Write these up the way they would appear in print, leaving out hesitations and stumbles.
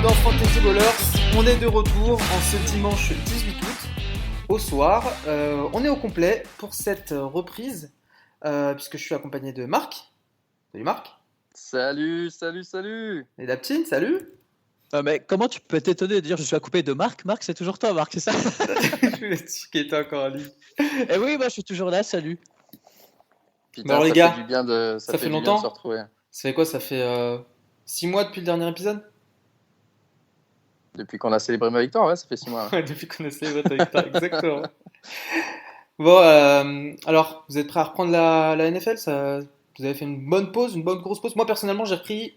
dans Fantasy Ballers. On est de retour en ce dimanche 18 août au soir. On est au complet pour cette reprise puisque je suis accompagné de Marc. Salut Marc. Salut. Et Daptine, salut. Mais comment tu peux t'étonner de dire je suis accompagné de Marc? Marc, c'est toujours toi, Marc, c'est ça? Je voulais qui était encore en ligne. Eh oui, moi je suis toujours là, salut. Putain, Alors, les ça gars, fait du bien de, ça fait du bien de longtemps. se retrouver. Ça fait quoi? Ça fait 6 mois depuis le dernier épisode? Depuis qu'on a célébré ma victoire, ouais, ça fait 6 mois. Ouais, depuis qu'on a célébré ta victoire, exactement. Bon, alors, vous êtes prêts à reprendre la NFL? Vous avez fait une bonne pause, une bonne grosse pause. Moi, personnellement, j'ai repris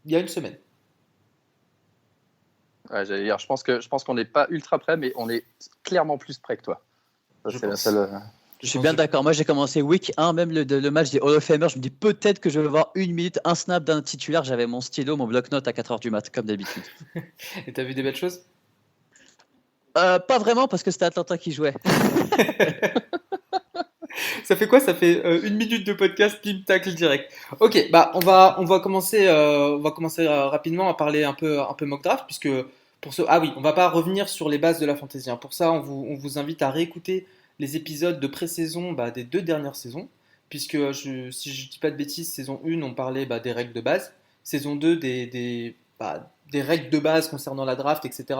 il y a une semaine. Ouais, j'allais dire, je pense qu'on n'est pas ultra prêt, mais on est clairement plus prêt que toi. Ça, Je c'est la pense. seule. Je suis bien d'accord. Moi j'ai commencé week 1, même le match des Hall of Famers. Je me dis peut-être que je vais voir une minute, un snap d'un titulaire. J'avais mon stylo, mon bloc-notes à 4h du mat, comme d'habitude. Et t'as vu des belles choses? Pas vraiment parce que c'était Atlanta qui jouait. Ça fait quoi? Ça fait une minute de podcast, pim, tacle direct. Ok, bah on va commencer rapidement à parler un peu mock draft puisque ah oui, on va pas revenir sur les bases de la fantasy, hein. Pour ça, on vous invite à réécouter les épisodes de pré-saison des 2 dernières saisons, puisque si je dis pas de bêtises, saison 1 on parlait des règles de base, saison 2 des règles de base concernant la draft, etc.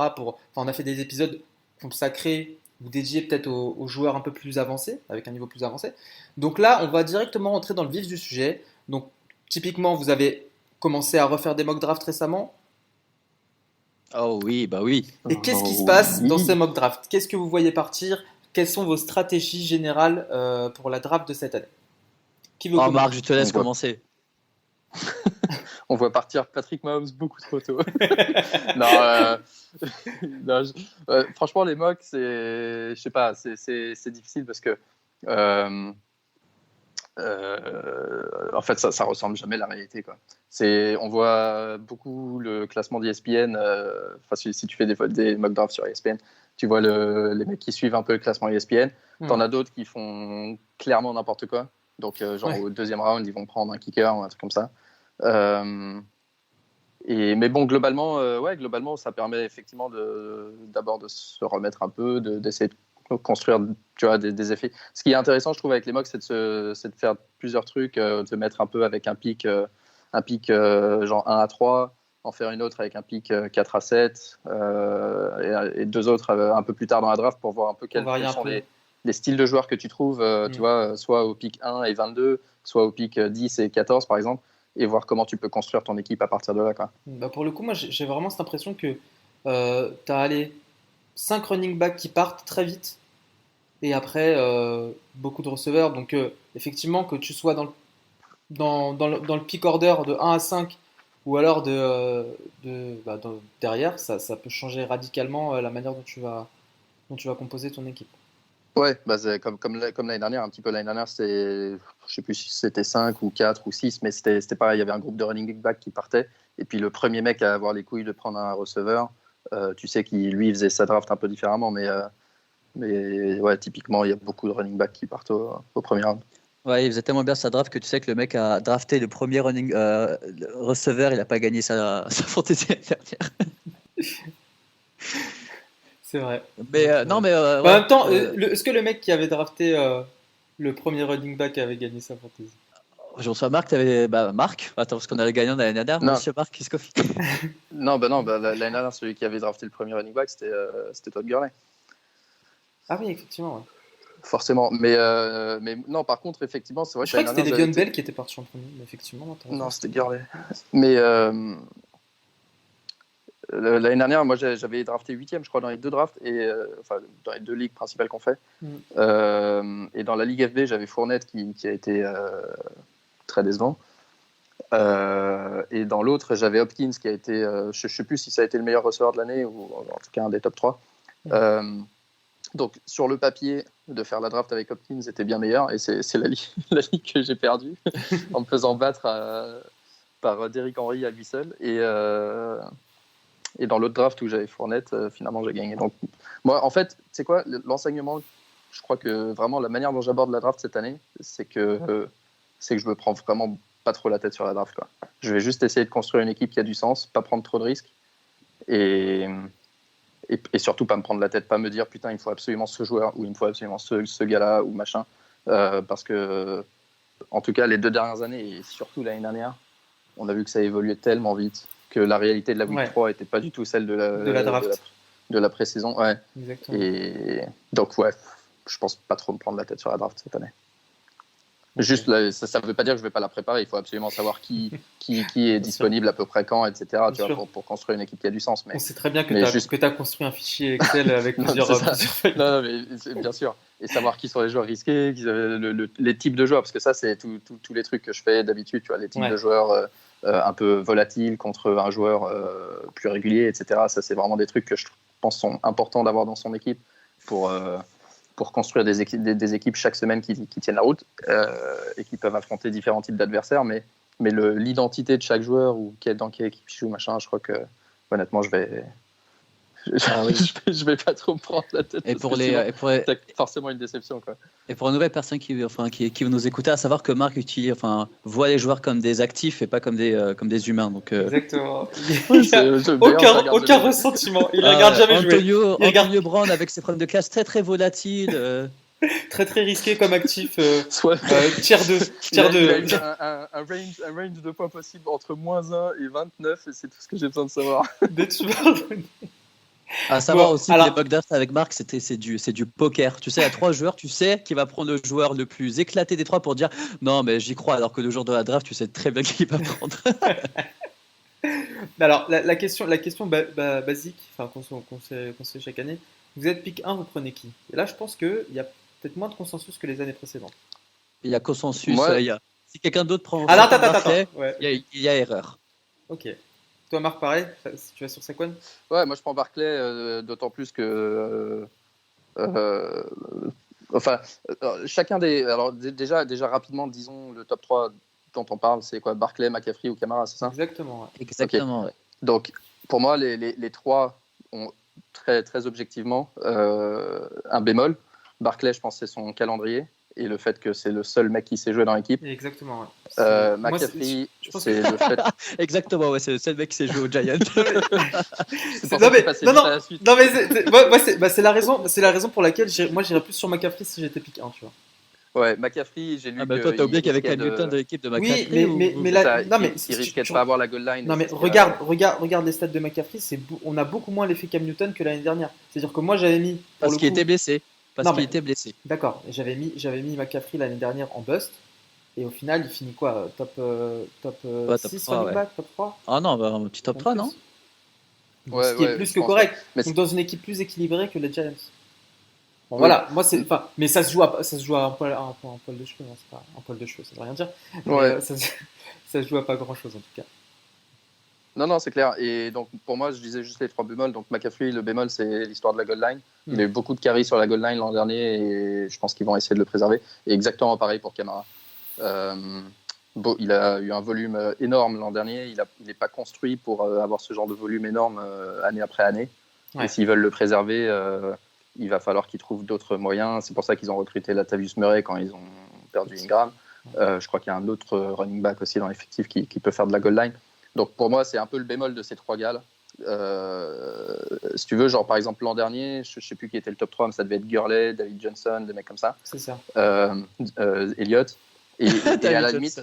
On a fait des épisodes consacrés ou dédiés peut-être aux joueurs un peu plus avancés, avec un niveau plus avancé. Donc là, on va directement entrer dans le vif du sujet. Donc typiquement, vous avez commencé à refaire des mock drafts récemment. Oh oui, bah oui. Et qu'est-ce qui se Oh, passe oui. dans ces mock drafts? Qu'est-ce que vous voyez partir? Quelles sont vos stratégies générales pour la draft de cette année? Qui veut Oh commencer? Marc, je te laisse On voit- commencer. On voit partir Patrick Mahomes beaucoup trop tôt. Non, non, franchement, les mocks, je sais pas, c'est difficile parce que. En fait, ça ressemble jamais à la réalité, quoi. On voit beaucoup le classement d'ESPN. Si tu fais des mock drafts sur ESPN, tu vois les mecs qui suivent un peu le classement ESPN. T'en as d'autres qui font clairement n'importe quoi. Donc, Ouais. au deuxième round, ils vont prendre un kicker ou un truc comme ça. Mais bon, globalement, ça permet effectivement d'abord de se remettre un peu, d'essayer de construire, tu vois, des effets. Ce qui est intéressant, je trouve, avec les mocks, c'est de faire plusieurs trucs, de mettre un peu avec un pic genre 1 à 3, en faire une autre avec un pic 4 à 7, et deux autres un peu plus tard dans la draft pour voir un peu quels varier un sont peu. les styles de joueurs que tu trouves, tu vois, soit au pic 1 et 22, soit au pic 10 et 14, par exemple, et voir comment tu peux construire ton équipe à partir de là, quoi. Pour le coup, moi j'ai vraiment cette impression que tu as 5 running backs qui partent très vite et après beaucoup de receveurs. Donc effectivement, que tu sois dans le pick order de 1 à 5 ou alors derrière, ça peut changer radicalement la manière dont tu vas composer ton équipe. Ouais, c'est comme l'année dernière, un petit peu l'année dernière, je sais plus si c'était 5 ou 4 ou 6, mais c'était pareil, il y avait un groupe de running back qui partait, et puis le premier mec à avoir les couilles de prendre un receveur, tu sais qu'il lui faisait sa draft un peu différemment, mais ouais, typiquement, il y a beaucoup de running back qui partent au premier round. Ouais, il faisait tellement bien sa draft que tu sais que le mec a drafté le premier le receveur, il a pas gagné sa fantasy l'année dernière. C'est vrai. Mais non, mais En ouais, même temps, est-ce que le mec qui avait drafté le premier running back avait gagné sa fantasy? je reçois Marc, Marc, attends, parce qu'on a le gagnant de l'année dernière, Non. Monsieur Marc Kiscofi. Non, l'année dernière, celui qui avait drafté le premier running back, c'était Todd Gurley. Ah oui, effectivement. Ouais. Forcément, mais non, par contre, effectivement, c'est vrai Je que crois que l'année c'était dernière, Le'Veon Bell qui était parti en premier, mais effectivement. non, c'était Gurley. Mais l'année dernière, moi, j'avais drafté 8e, je crois, dans les 2 drafts, enfin, dans les 2 ligues principales qu'on fait. Et dans la Ligue FB, j'avais Fournette qui a été très décevant. Et dans l'autre, j'avais Hopkins qui a été, je ne sais plus si ça a été le meilleur receveur de l'année, ou en tout cas un des top 3. Donc, sur le papier, de faire la draft avec Hopkins était bien meilleur, et c'est la ligue que j'ai perdue en me faisant battre par Derrick Henry à lui seul. Et dans l'autre draft où j'avais Fournette, finalement j'ai gagné. Donc, moi, en fait, c'est quoi l'enseignement? Je crois que vraiment la manière dont j'aborde la draft cette année, c'est que je me prends vraiment pas trop la tête sur la draft, quoi. Je vais juste essayer de construire une équipe qui a du sens, pas prendre trop de risques, Et, et surtout pas me prendre la tête, pas me dire putain il me faut absolument ce joueur ou il me faut absolument ce gars-là ou machin, parce que en tout cas les 2 dernières années et surtout l'année dernière, on a vu que ça évoluait tellement vite que la réalité de la week 3 était pas du tout celle de la draft, de la pré-saison. Ouais. Exactement. Et donc ouais, je pense pas trop me prendre la tête sur la draft cette année. Juste, là, ça veut pas dire que je vais pas la préparer. Il faut absolument savoir qui est disponible à peu près quand, etc. Tu vois, pour construire une équipe qui a du sens. Mais on sait très bien que tu as construit un fichier Excel avec plusieurs non, mais bien sûr. Et savoir qui sont les joueurs risqués, les types de joueurs, parce que ça, c'est tous les trucs que je fais d'habitude. Tu vois, les types de joueurs un peu volatiles contre un joueur plus régulier, etc. Ça, c'est vraiment des trucs que je pense sont importants d'avoir dans son équipe pour construire des équipes chaque semaine qui tiennent la route et qui peuvent affronter différents types d'adversaires. Mais l'identité de chaque joueur ou dans quelle équipe il joue, machin, je crois que honnêtement, je vais pas trop me prendre la tête. Et pour t'as forcément une déception, quoi. Et pour une nouvelle personne qui veut nous écouter, à savoir que Marc voit les joueurs comme des actifs et pas comme des humains. Donc, Exactement. Aucun ressentiment. Il regarde jamais jouer. Antonio Brown avec ses problèmes de classe très très volatiles. Très très risqué comme actif. Soit tiers 2. Il a un range de points possible entre -1 et 29 et c'est tout ce que j'ai besoin de savoir. Des tueurs. À savoir aussi que les mock drafts avec Marc, c'est du poker. Tu sais, à 3 joueurs, tu sais qui va prendre le joueur le plus éclaté des 3 pour dire non, mais j'y crois. Alors que le jour de la draft, tu sais très bien qui va prendre. Alors, la question basique, enfin, qu'on sait chaque année, vous êtes pick 1, vous prenez qui? Et là, je pense qu'il y a peut-être moins de consensus que les années précédentes. Il y a consensus. Si quelqu'un d'autre prend. Alors, attends. Ouais. Il y a erreur. Ok. Toi, Marc, pareil, tu vas sur Saquon? Ouais, moi je prends Barclay, d'autant plus que. Chacun des. Alors, déjà rapidement, disons le top 3 dont on parle, c'est quoi? Barclay, McCaffrey ou Camara, c'est ça? Exactement. Ouais. Exactement, okay. Ouais. Donc, pour moi, les 3 ont très, très objectivement un bémol. Barclay, je pense, c'est son calendrier. Et le fait que c'est le seul mec qui sait jouer dans l'équipe. Exactement, ouais. McCaffrey, c'est le fait. Exactement, ouais, c'est le seul mec qui sait jouer au Giants. C'est la raison pour laquelle moi j'irais plus sur McCaffrey si j'étais pick 1, tu vois. Ouais, McCaffrey, j'ai lu. Toi, t'as oublié qu'il y avait Cam Newton de l'équipe de McCaffrey. Oui, mais là, il risquait de pas avoir la goal line. Non, mais regarde les stats de McCaffrey, on a beaucoup moins l'effet Cam Newton que l'année dernière. C'est-à-dire que moi j'avais mis. Parce qu'il était blessé. Était blessé. D'accord, j'avais mis McCaffrey l'année dernière en bust. Et au final, il finit quoi? Top 6 running back, top 3? Ah non, un petit top 3, non? Ce qui est plus que correct. Donc dans une équipe plus équilibrée que les Giants. Bon, voilà, moi c'est pas. Mais ça se joue à un poil de cheveux, hein, c'est pas un poil de cheveux, ça veut rien dire. Mais ça se joue à pas grand chose en tout cas. Non, c'est clair. Et donc, pour moi, je disais juste les 3 bémols. Donc, McCaffrey, le bémol, c'est l'histoire de la goal line. Il a eu beaucoup de carries sur la goal line l'an dernier et je pense qu'ils vont essayer de le préserver. Et exactement pareil pour Camara. Il a eu un volume énorme l'an dernier. Il n'est pas construit pour avoir ce genre de volume énorme année après année. Ouais. Et s'ils veulent le préserver, il va falloir qu'ils trouvent d'autres moyens. C'est pour ça qu'ils ont recruté Latavius Murray quand ils ont perdu Ingram. Je crois qu'il y a un autre running back aussi dans l'effectif qui peut faire de la goal line. Donc pour moi, c'est un peu le bémol de ces 3 gars-là. Si tu veux, genre par exemple l'an dernier, je ne sais plus qui était le top 3, mais ça devait être Gurley, David Johnson, des mecs comme ça. C'est ça. Elliott. Et à la limite.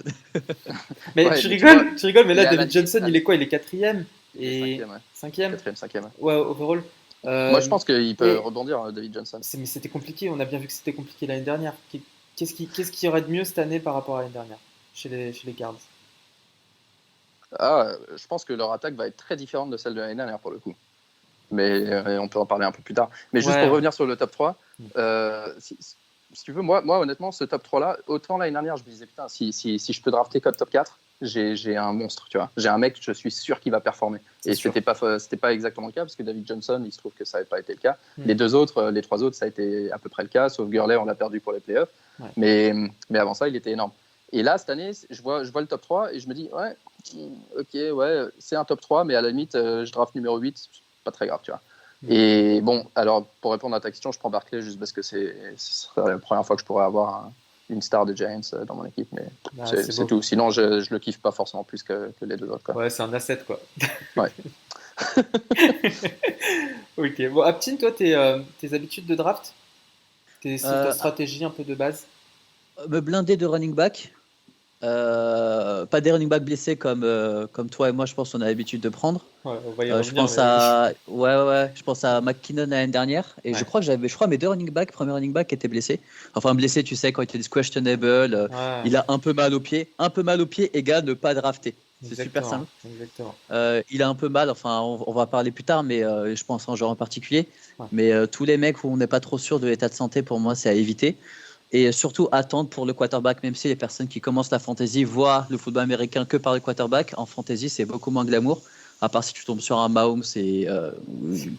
Mais ouais, tu rigoles, mais là, David Johnson, il est quoi? Il est 4e et 5e. 4e, 5e. Ouais, overall. Moi, je pense qu'il peut rebondir, David Johnson. Mais c'était compliqué, on a bien vu que c'était compliqué l'année dernière. Qu'est-ce qui aurait de mieux cette année par rapport à l'année dernière chez les Cards? Je pense que leur attaque va être très différente de celle de l'année dernière pour le coup. Mais on peut en parler un peu plus tard. Mais juste pour revenir sur le top 3, si tu veux, moi honnêtement, ce top 3-là, autant l'année dernière, je me disais, putain, si je peux drafter code top 4, j'ai un monstre, tu vois. J'ai un mec, je suis sûr qu'il va performer. Et c'était pas exactement le cas, parce que David Johnson, il se trouve que ça n'avait pas été le cas. Les 3 autres, ça a été à peu près le cas, sauf Gurley, on l'a perdu pour les playoffs. Ouais. Mais avant ça, il était énorme. Et là, cette année, je vois le top 3 et je me dis, c'est un top 3, mais à la limite, je draft numéro 8, c'est pas très grave, tu vois. Et bon, alors, pour répondre à ta question, je prends Barclay juste parce que ce serait la première fois que je pourrais avoir une star de Giants dans mon équipe, mais c'est tout. Sinon, je le kiffe pas forcément plus que les 2 autres, quoi. Ouais, c'est un asset, quoi. Ouais. Ok, bon, Aptine, toi, tes habitudes de draft, ta Euh, stratégie un peu de base. Me blinder de running back. Pas des running back blessés comme toi et moi, je pense qu'on a l'habitude de prendre. Ouais, on va y Je revenir, pense mais oui. à ouais, je pense à McKinnon l'année dernière et Ouais, je crois mes deux running back, premier running back étaient blessés. Enfin blessé, tu sais quand ils te disent questionable, ouais, il a un peu mal au pied égale ne pas drafter. C'est super exactement, simple. exactement. Il a un peu mal, enfin on va parler plus tard, mais je pense en genre en particulier. Ouais, Mais tous les mecs où on n'est pas trop sûr de l'état de santé, pour moi, c'est à éviter. Et surtout attendre pour le quarterback, même si les personnes qui commencent la fantasy voient le football américain que par le quarterback, en fantasy c'est beaucoup moins glamour, à part si tu tombes sur un Mahomes et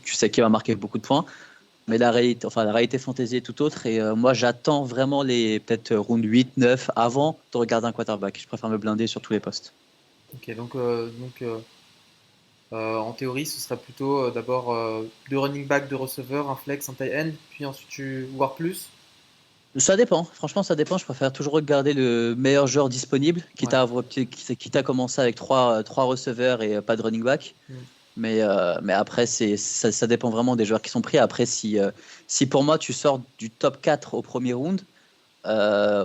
tu sais qu'il va marquer beaucoup de points. Mais la réalité fantasy est tout autre. Et moi j'attends vraiment les peut-être round 8, 9 avant de regarder un quarterback. Je préfère me blinder sur tous les postes. ok, en théorie, ce serait plutôt d'abord deux running back, deux receveurs, un flex, un tight end, puis ensuite voir plus. Ça dépend, franchement ça dépend. Je préfère toujours regarder le meilleur joueur disponible, Ouais. quitte à commencer avec trois receveurs et pas de running back. Mm. Mais après, ça dépend vraiment des joueurs qui sont pris. Après, si pour moi, tu sors du top 4 au premier round,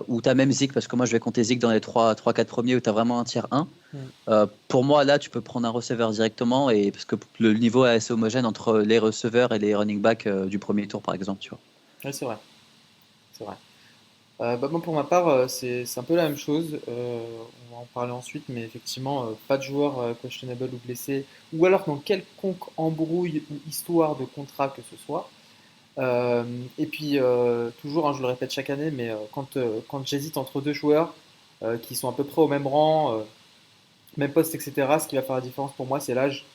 ou tu as même Zeke, parce que moi, je vais compter Zeke dans les 3-4 premiers, où tu as vraiment un tiers 1, Mm. pour moi, là, tu peux prendre un receveur directement, et, parce que le niveau est assez homogène entre les receveurs et les running backs du premier tour, par exemple. Tu vois. Ouais, c'est vrai, c'est vrai. Bah, moi, pour ma part, c'est un peu la même chose. On va en parler ensuite, mais effectivement, pas de joueur questionable ou blessé, ou alors dans quelconque embrouille ou histoire de contrat que ce soit. Euh, et puis, toujours, hein, je le répète chaque année, mais quand j'hésite entre deux joueurs qui sont à peu près au même rang, même poste, etc., ce qui va faire la différence pour moi, c'est l'âge.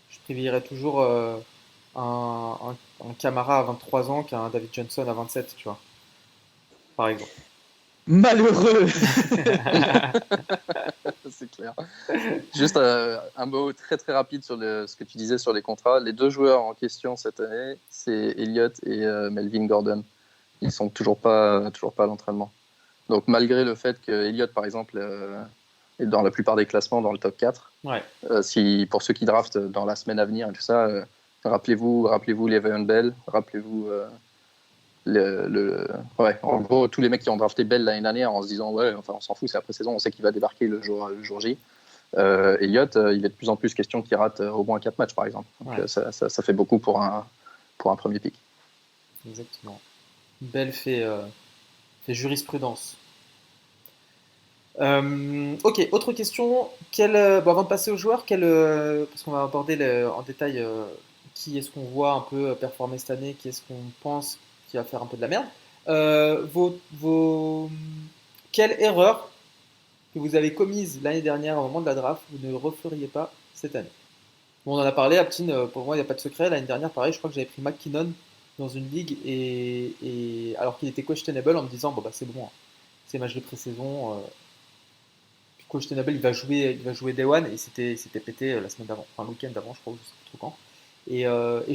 Je privilégierais toujours un Camara à 23 ans qu'un David Johnson à 27, tu vois, par exemple. Malheureux. C'est clair. Juste un mot très très rapide sur ce que tu disais sur les contrats. Les deux joueurs en question cette année, c'est Elliott et Melvin Gordon. Ils sont toujours pas à l'entraînement. Donc malgré le fait que Elliott, par exemple, est dans la plupart des classements dans le top 4, Ouais, pour ceux qui draftent dans la semaine à venir et tout ça, rappelez-vous Le'Veon Bell, rappelez-vous ouais, en gros, tous les mecs qui ont drafté Bell l'année dernière en se disant ouais, enfin on s'en fout, c'est après saison, on sait qu'il va débarquer le jour J. Elliott, il est de plus en plus question qu'il rate au moins 4 matchs par exemple. Donc ouais, ça fait beaucoup pour un premier pick. exactement. Belle fait jurisprudence. Ok, autre question. Bon, avant de passer aux joueurs, parce qu'on va aborder en détail qui est-ce qu'on voit un peu performer cette année, qui est-ce qu'on pense qui va faire un peu de la merde. Quelle erreur que vous avez commise l'année dernière au moment de la draft, vous ne referiez pas cette année? Bon, on en a parlé, Aptine, pour moi, il n'y a pas de secret. L'année dernière, pareil, je crois que j'avais pris McKinnon dans une ligue, alors qu'il était questionable en me disant, bon, bah, c'est bon, hein. C'est match de pré-saison. Questionable, il va jouer Day One, et c'était pété la semaine d'avant, enfin le week-end d'avant, je crois, je sais plus trop quand. Et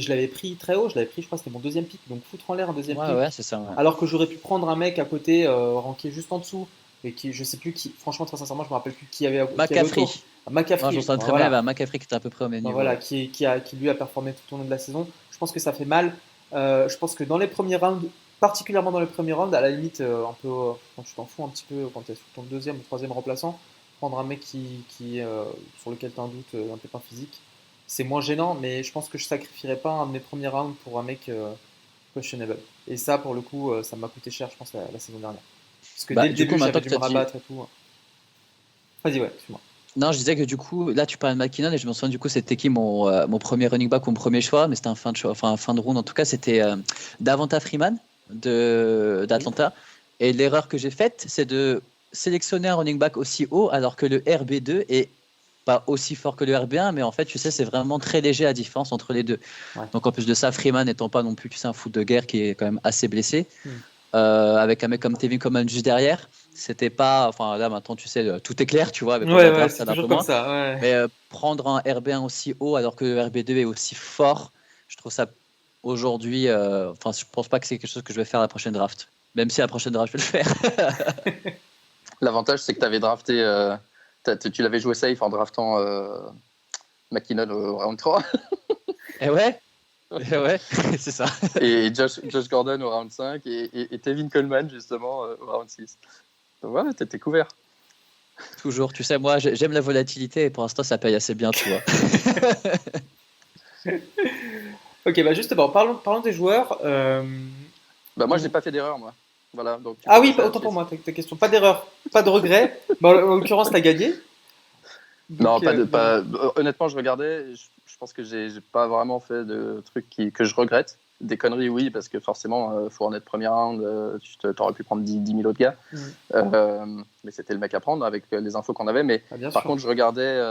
je l'avais pris très haut, je l'avais pris, je crois que c'était mon deuxième pick, donc foutre en l'air un deuxième Ouais, pick, ouais, c'est ça. Ouais. alors que j'aurais pu prendre un mec à côté, ranké juste en dessous, et qui, je sais plus qui, franchement, très sincèrement, je me rappelle plus qui avait McCaffrey. autour. Moi, j'en McCaffrey, souviens bah très bien, il y avait voilà, un McCaffrey qui était à peu près au même bah niveau. voilà, Ouais. qui lui a performé tout au long de la saison. Je pense que ça fait mal. Je pense que dans les premiers rounds, particulièrement dans les premiers rounds, à la limite, un peu, quand tu t'en fous un petit peu, quand tu es sur ton deuxième ou troisième remplaçant, prendre un mec sur lequel tu as un doute, un pépin physique, c'est moins gênant, mais je pense que je sacrifierais pas un de mes premiers rounds pour un mec questionable. Et ça, pour le coup, ça m'a coûté cher, je pense, la saison dernière. Parce que dès Bah, le du coup, début, j'avais maintenant que dû tu me as dit. rabattre et tout. Vas-y, ouais, excuse-moi. Non, je disais que du coup, là, tu parlais de McKinnon et je me souviens du coup, c'était qui mon premier running back ou mon premier choix, mais c'était un fin de choix, enfin un fin de round en tout cas, c'était Davonta Freeman Oui. d'Atlanta. Et l'erreur que j'ai faite, c'est de sélectionner un running back aussi haut alors que le RB2 est pas aussi fort que le RB1, mais en fait, tu sais, c'est vraiment très léger la différence entre les deux. Ouais. Donc en plus de ça, Freeman n'étant pas non plus, tu sais, un foot de guerre qui est quand même assez blessé. Hmm. Avec un mec comme Tevin Coleman juste derrière. C'était pas. Enfin, là, maintenant, tu sais, tout est clair, tu vois, mais pour Ouais, la ouais, draft, c'est ça l'est un toujours peu comme moins. ça. Ouais. Mais prendre un RB1 aussi haut alors que le RB2 est aussi fort, je trouve ça aujourd'hui. Enfin, je pense pas que c'est quelque chose que je vais faire à la prochaine draft. Même si à la prochaine draft, je vais le faire. L'avantage, c'est que tu avais drafté, tu l'avais joué safe en draftant McKinnon au round 3. Et ouais, c'est ça. Et Josh Gordon au round 5 et Tevin Coleman justement au round 6. Donc voilà, t'étais couvert. Toujours, tu sais, moi j'aime la volatilité et pour l'instant ça paye assez bien, tu vois. Ok, bah justement, parlons des joueurs. Moi, je n'ai pas fait d'erreur, moi. Voilà, donc Ah oui, autant pour moi, ta question. Pas d'erreur, pas de regret. Bah, en l'occurrence, t'as gagné. Non, Donc, honnêtement, je regardais. Je pense que j'ai pas vraiment fait de trucs que je regrette. Des conneries, oui, parce que forcément, Fournette premier round, tu t'aurais pu prendre 10 000 autres gars. Mais c'était le mec à prendre avec les infos qu'on avait. Mais par contre, je regardais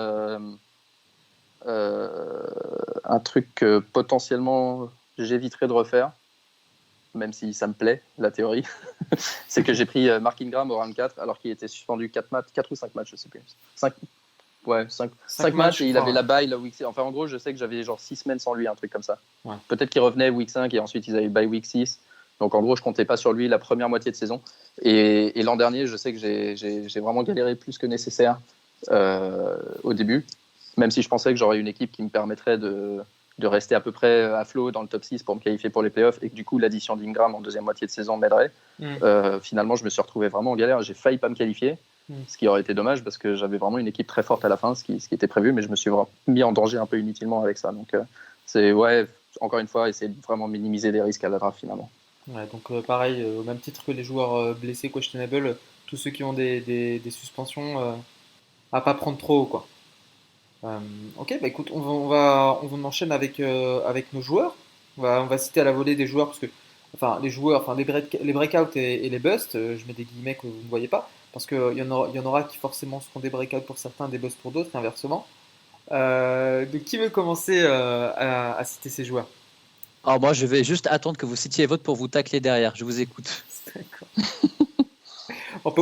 un truc que potentiellement j'éviterais de refaire, même si ça me plaît, la théorie. C'est que j'ai pris Mark Ingram au round 4 alors qu'il était suspendu 4 ou 5 matchs, je sais plus. 5 matchs et il avait la bye la week 6. Enfin, en gros, je sais que j'avais genre 6 semaines sans lui, un truc comme ça. Ouais. Peut-être qu'il revenait week 5 et ensuite ils avaient bye week 6. Donc en gros, je comptais pas sur lui la première moitié de saison. Et l'an dernier, je sais que j'ai vraiment galéré plus que nécessaire au début, même si je pensais que j'aurais une équipe qui me permettrait de rester à peu près à flot dans le top 6 pour me qualifier pour les playoffs et que du coup l'addition d'Ingram en deuxième moitié de saison m'aiderait. Finalement, je me suis retrouvé vraiment en galère. J'ai failli pas me qualifier. Ce qui aurait été dommage parce que j'avais vraiment une équipe très forte à la fin, ce qui était prévu, mais je me suis vraiment mis en danger un peu inutilement avec ça. Donc, encore une fois, essayer de vraiment minimiser les risques à la draft finalement. Ouais, donc pareil, au même titre que les joueurs blessés, questionable, tous ceux qui ont des suspensions, à pas prendre trop haut, quoi. Ok, bah écoute, on enchaîne avec nos joueurs. On va citer à la volée des joueurs, parce que, enfin, les joueurs, enfin, les breakouts et les busts, je mets des guillemets que vous ne voyez pas, parce qu'il y en aura qui forcément seront des breakouts pour certains, des busts pour d'autres, et inversement. Donc, qui veut commencer à citer ces joueurs? Alors moi, je vais juste attendre que vous citiez votre pour vous tacler derrière. Je vous écoute. D'accord.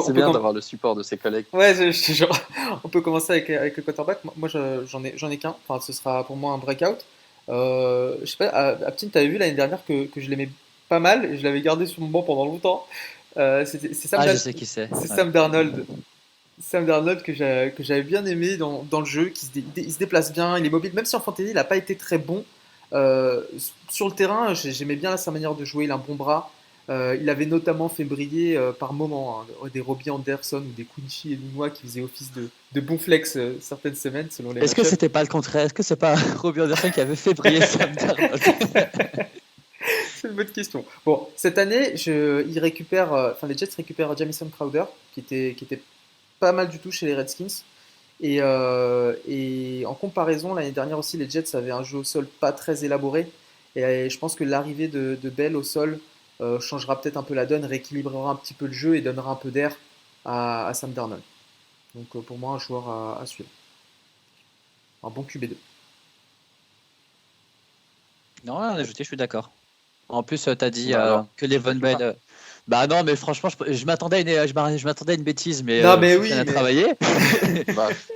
C'est bien d'avoir le support de ses collègues. Ouais, on peut commencer avec le quarterback. Moi, j'en ai qu'un. Enfin, ce sera pour moi un breakout. Je sais pas, Aptin, t'avais vu l'année dernière que je l'aimais pas mal et je l'avais gardé sur mon banc pendant longtemps. Je sais qui c'est. C'est Sam Darnold. Sam Darnold que j'avais bien aimé dans le jeu, il se déplace bien, il est mobile, même si en fantasy il n'a pas été très bon. Sur le terrain, j'aimais bien sa manière de jouer, il a un bon bras. Il avait notamment fait briller par moments des Robbie Anderson ou des Quincy et Nounois qui faisaient office de bons flex certaines semaines selon les Est-ce que c'était pas le contraire? Est-ce que c'est pas Robbie Anderson qui avait fait briller Sam Darnold? C'est une bonne question. Bon, cette année, les Jets récupèrent Jamison Crowder qui était pas mal du tout chez les Redskins. Et en comparaison, l'année dernière aussi, les Jets avaient un jeu au sol pas très élaboré. Et je pense que l'arrivée de Bell au sol changera peut-être un peu la donne, rééquilibrera un petit peu le jeu et donnera un peu d'air à Sam Darnold. Donc pour moi, un joueur à suivre. Un bon QB2. Non, rien à ajouter, je suis d'accord. En plus, tu as dit que les Von Bell. Bah non, mais franchement, je m'attendais à une bêtise, mais non, mais oui, à travailler.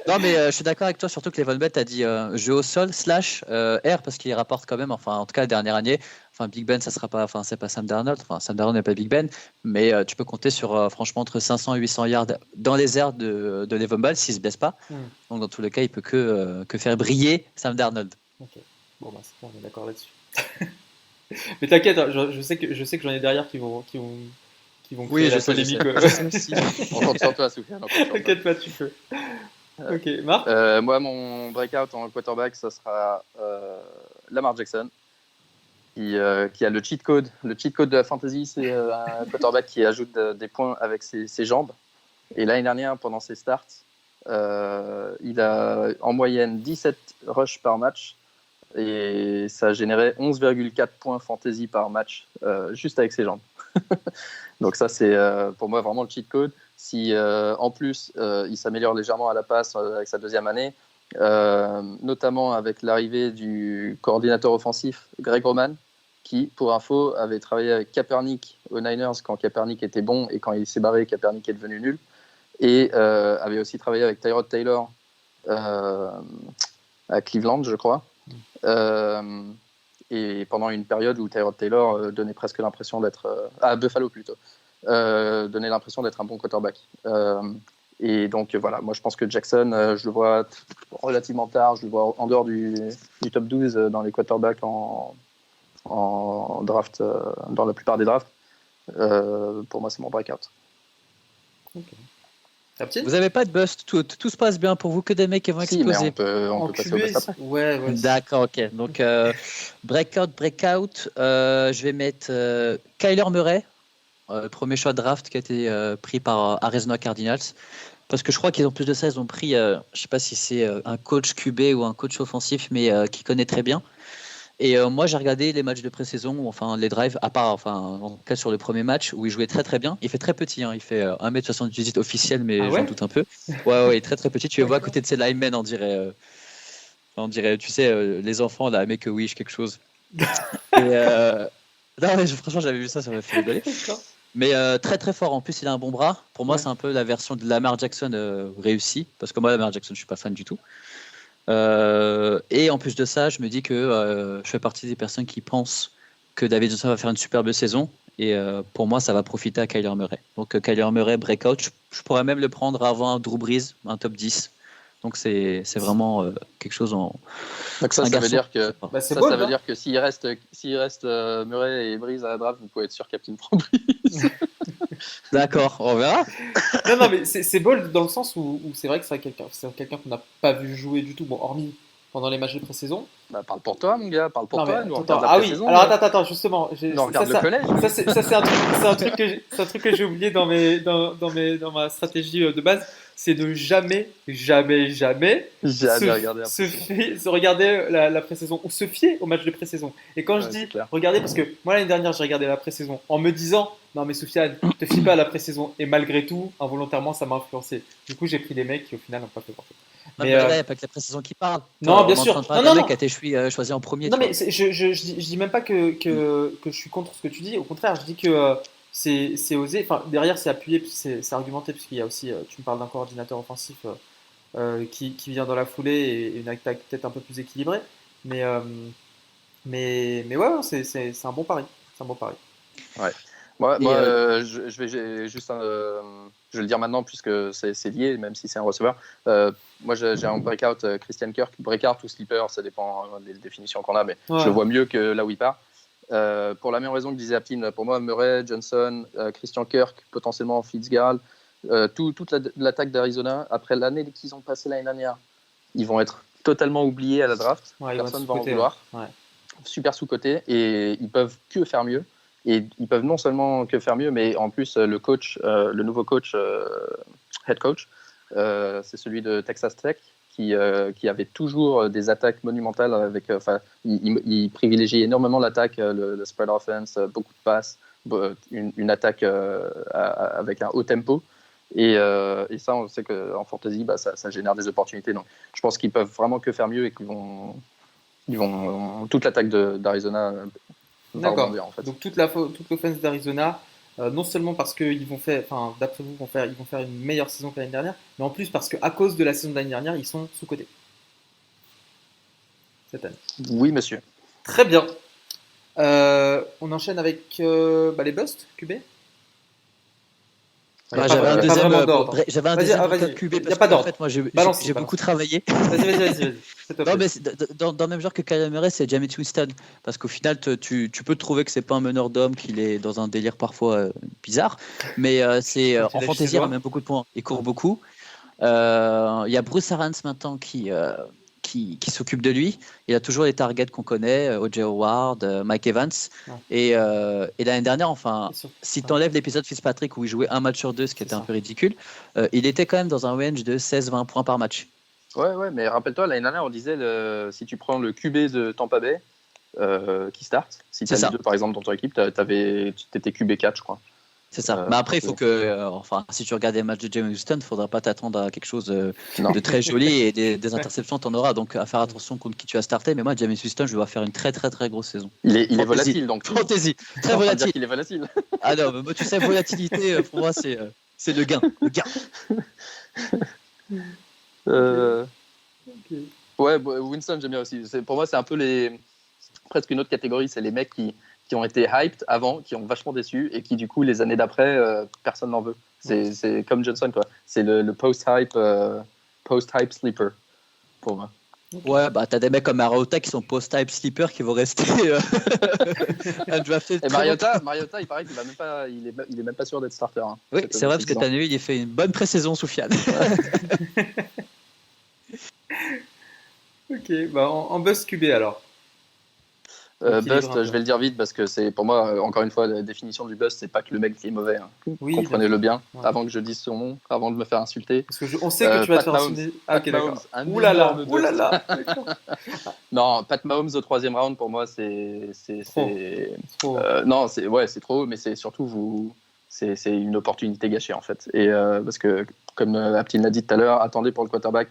Non, mais je suis d'accord avec toi, surtout que les Von Bell, tu as dit jeu au sol / air, parce qu'il rapporte quand même, enfin, en tout cas, la dernière année. Enfin, Big Ben, ça sera pas, enfin, c'est pas Sam Darnold. Enfin, Sam Darnold n'est pas Big Ben, mais tu peux compter sur, franchement, entre 500 et 800 yards dans les airs de Le'Veon Bell s'il se blesse pas. Donc, dans tous les cas, il peut que faire briller Sam Darnold. Ok. Bon, bah, c'est bon, on est d'accord là-dessus. Mais t'inquiète, je sais que j'en ai derrière qui vont créer la polémique. On compte sur toi, Soufiane. T'inquiète pas, tu peux. Ok, Marc. Moi, mon breakout en quarterback, ça sera Lamar Jackson, qui a le cheat code. Le cheat code de la fantasy, c'est un quarterback qui ajoute des points avec ses jambes. Et l'année dernière, pendant ses starts, il a en moyenne 17 rushs par match. Et ça générait 11,4 points fantasy par match, juste avec ses jambes. Donc ça, c'est pour moi vraiment le cheat code. Si en plus, il s'améliore légèrement à la passe avec sa deuxième année, notamment avec l'arrivée du coordinateur offensif Greg Roman, qui, pour info, avait travaillé avec Kaepernick aux Niners quand Kaepernick était bon et quand il s'est barré, Kaepernick est devenu nul. Et avait aussi travaillé avec Tyrod Taylor à Cleveland, je crois. Et pendant une période où Tyrod Taylor donnait presque l'impression d'être à Buffalo plutôt, donnait l'impression d'être un bon quarterback. Et donc voilà, moi je pense que Jackson, je le vois relativement tard, je le vois en dehors du top 12 dans les quarterbacks en draft, dans la plupart des drafts. Pour moi, c'est mon breakout. Okay. Vous n'avez pas de bust, tout se passe bien pour vous, que des mecs qui vont exploser. Mais on peut passer au bust après. Ouais. D'accord, ok. Donc, breakout, je vais mettre Kyler Murray, premier choix de draft qui a été pris par Arizona Cardinals. Parce que je crois qu'ils ont plus de ça, ils ont pris, je ne sais pas si c'est un coach QB ou un coach offensif, mais qui connaît très bien. Et moi, j'ai regardé les matchs de pré-saison, enfin les drives, à part, enfin, en tout cas sur le premier match où il jouait très très bien. Il fait très petit, hein, il fait 1m78 officiel, mais j'en doute un peu. Ouais, très très petit. Tu le vois à côté de ses linemen, on dirait, tu sais, les enfants, là, Make a Wish, quelque chose. Et non, mais franchement, j'avais vu ça m'a fait rigoler. Mais très très fort. En plus, il a un bon bras. Pour moi, c'est un peu la version de Lamar Jackson réussie. Parce que moi, Lamar Jackson, je suis pas fan du tout. Et en plus de ça, je me dis que je fais partie des personnes qui pensent que David Johnson va faire une superbe saison. Et pour moi, ça va profiter à Kyler Murray. Donc Kyler Murray, breakout. Je pourrais même le prendre avant un Drew Brees, un top 10. Donc c'est vraiment quelque chose en. Donc ça veut dire que ça veut dire que s'il reste Murray et Brees à la draft, vous pouvez être sûr Captain prend Brees. D'accord, on verra. non, mais c'est bold dans le sens où c'est vrai que c'est quelqu'un qu'on n'a pas vu jouer du tout, bon, hormis pendant les matchs de pré-saison. Bah, parle pour toi, mon gars, parle pour toi. Nous, alors attends, justement. On regarde le collège. Ça, c'est un truc que j'ai oublié dans ma stratégie de base. C'est de jamais se regarder la pré-saison ou se fier au match de pré-saison. Et quand je dis regarder, parce que moi l'année dernière j'ai regardé la pré-saison en me disant non mais Soufiane, te fie pas à la pré-saison, et malgré tout, involontairement ça m'a influencé. Du coup j'ai pris des mecs qui au final n'ont pas fait grand chose. Mais là, il n'y a pas que la pré-saison qui parle. Non, bien sûr. Non. Mec a été choisi en premier. Non, mais je dis même pas que je suis contre ce que tu dis. Au contraire, je dis que c'est osé. Enfin, derrière, c'est appuyé, c'est argumenté, puisqu'il y a aussi, tu me parles d'un coordinateur offensif qui vient dans la foulée et une attaque peut-être un peu plus équilibrée. Mais ouais, c'est un bon pari. C'est un bon pari. Ouais. Moi je vais juste, je vais le dire maintenant puisque c'est lié, même si c'est un receveur. Moi, j'ai un breakout Christian Kirk, breakout ou sleeper, ça dépend des définitions qu'on a, mais je le vois mieux que là où il part. Pour la même raison que disait Aptine, pour moi, Murray, Johnson, Christian Kirk, potentiellement Fitzgerald, toute l'attaque d'Arizona, après l'année qu'ils ont passée l'année dernière, ils vont être totalement oubliés à la draft. Personne ne va en vouloir. Ouais. Super sous-coté et ils peuvent que faire mieux. Et ils peuvent non seulement que faire mieux, mais en plus, le nouveau coach, head coach, c'est celui de Texas Tech, qui avait toujours des attaques monumentales. Il privilégie énormément l'attaque, le spread offense, beaucoup de passes, une attaque avec un haut tempo. Et ça, on sait qu'en fantasy, ça génère des opportunités. Donc, je pense qu'ils peuvent vraiment que faire mieux et qu'ils vont toute l'attaque d'Arizona. D'accord. En fait. Donc toute l'offense d'Arizona, non seulement parce qu'ils vont faire, enfin d'après vous, ils vont faire une meilleure saison que l'année dernière, mais en plus parce qu'à cause de la saison de l'année dernière, ils sont sous-cotés cette année. Oui, monsieur. Très bien. On enchaîne avec les busts QB. J'avais un deuxième QB parce qu'en fait moi j'ai beaucoup travaillé. Vas-y. Non mais dans le même genre que Kyler Murray, c'est Jameis Winston parce qu'au final tu peux trouver que c'est pas un meneur d'homme, qu'il est dans un délire parfois bizarre, mais c'est en fantasy il a même beaucoup de points, il court beaucoup. Il y a Bruce Arians maintenant qui s'occupe de lui. Il a toujours les targets qu'on connaît, O.J. Howard, Mike Evans. Ouais. Et l'année dernière, enfin, si tu enlèves l'épisode Fitzpatrick où il jouait un match sur deux, ce qui était un peu ridicule, il était quand même dans un range de 16-20 points par match. Ouais, mais rappelle-toi, l'année dernière, on disait si tu prends le QB de Tampa Bay qui start, si tu as les deux par exemple dans ton équipe, tu étais QB 4, je crois. C'est ça. Mais après, il faut que, si tu regardes les matchs de Jameis Winston, il ne faudra pas t'attendre à quelque chose de très joli et des interceptions, tu en auras. Donc, à faire attention contre qui tu as starté. Mais moi, Jameis Winston, je vais faire une très, très, très grosse saison. Il est volatile, donc. Fantasy. Très volatile. Il est volatile. Ah non, mais moi, tu sais, volatilité, pour moi, c'est le gain. Ouais, Winston, j'aime bien aussi. Pour moi, c'est un peu presque une autre catégorie. C'est les mecs qui qui ont été hyped avant, qui ont vachement déçu et qui du coup les années d'après personne n'en veut. C'est comme Johnson quoi. C'est le post-hype sleeper pour moi. Okay. Ouais, bah t'as des mecs comme Mariota qui sont post-type sleeper qui vont rester undrafted. Et Mariota, il paraît qu'il est même pas sûr d'être starter. Hein, oui, c'est vrai parce que t'as vu, il a fait une bonne pré-saison sous Fiat. Ok, bah en bust QB alors. Bust, je vais le dire vite parce que c'est pour moi, encore une fois, la définition du bust, c'est pas que le mec qui est mauvais. Hein. Oui, comprenez-le bien, avant que je dise son nom, avant de me faire insulter. Parce que on sait que tu vas te faire insulter. Ah, ok, d'accord. Ouh là là. Non, Pat Mahomes au 3e round, pour moi, c'est trop. Non, c'est trop, mais c'est surtout c'est une opportunité gâchée en fait. Et parce que, comme Aptine l'a dit tout à l'heure, attendez pour le quarterback.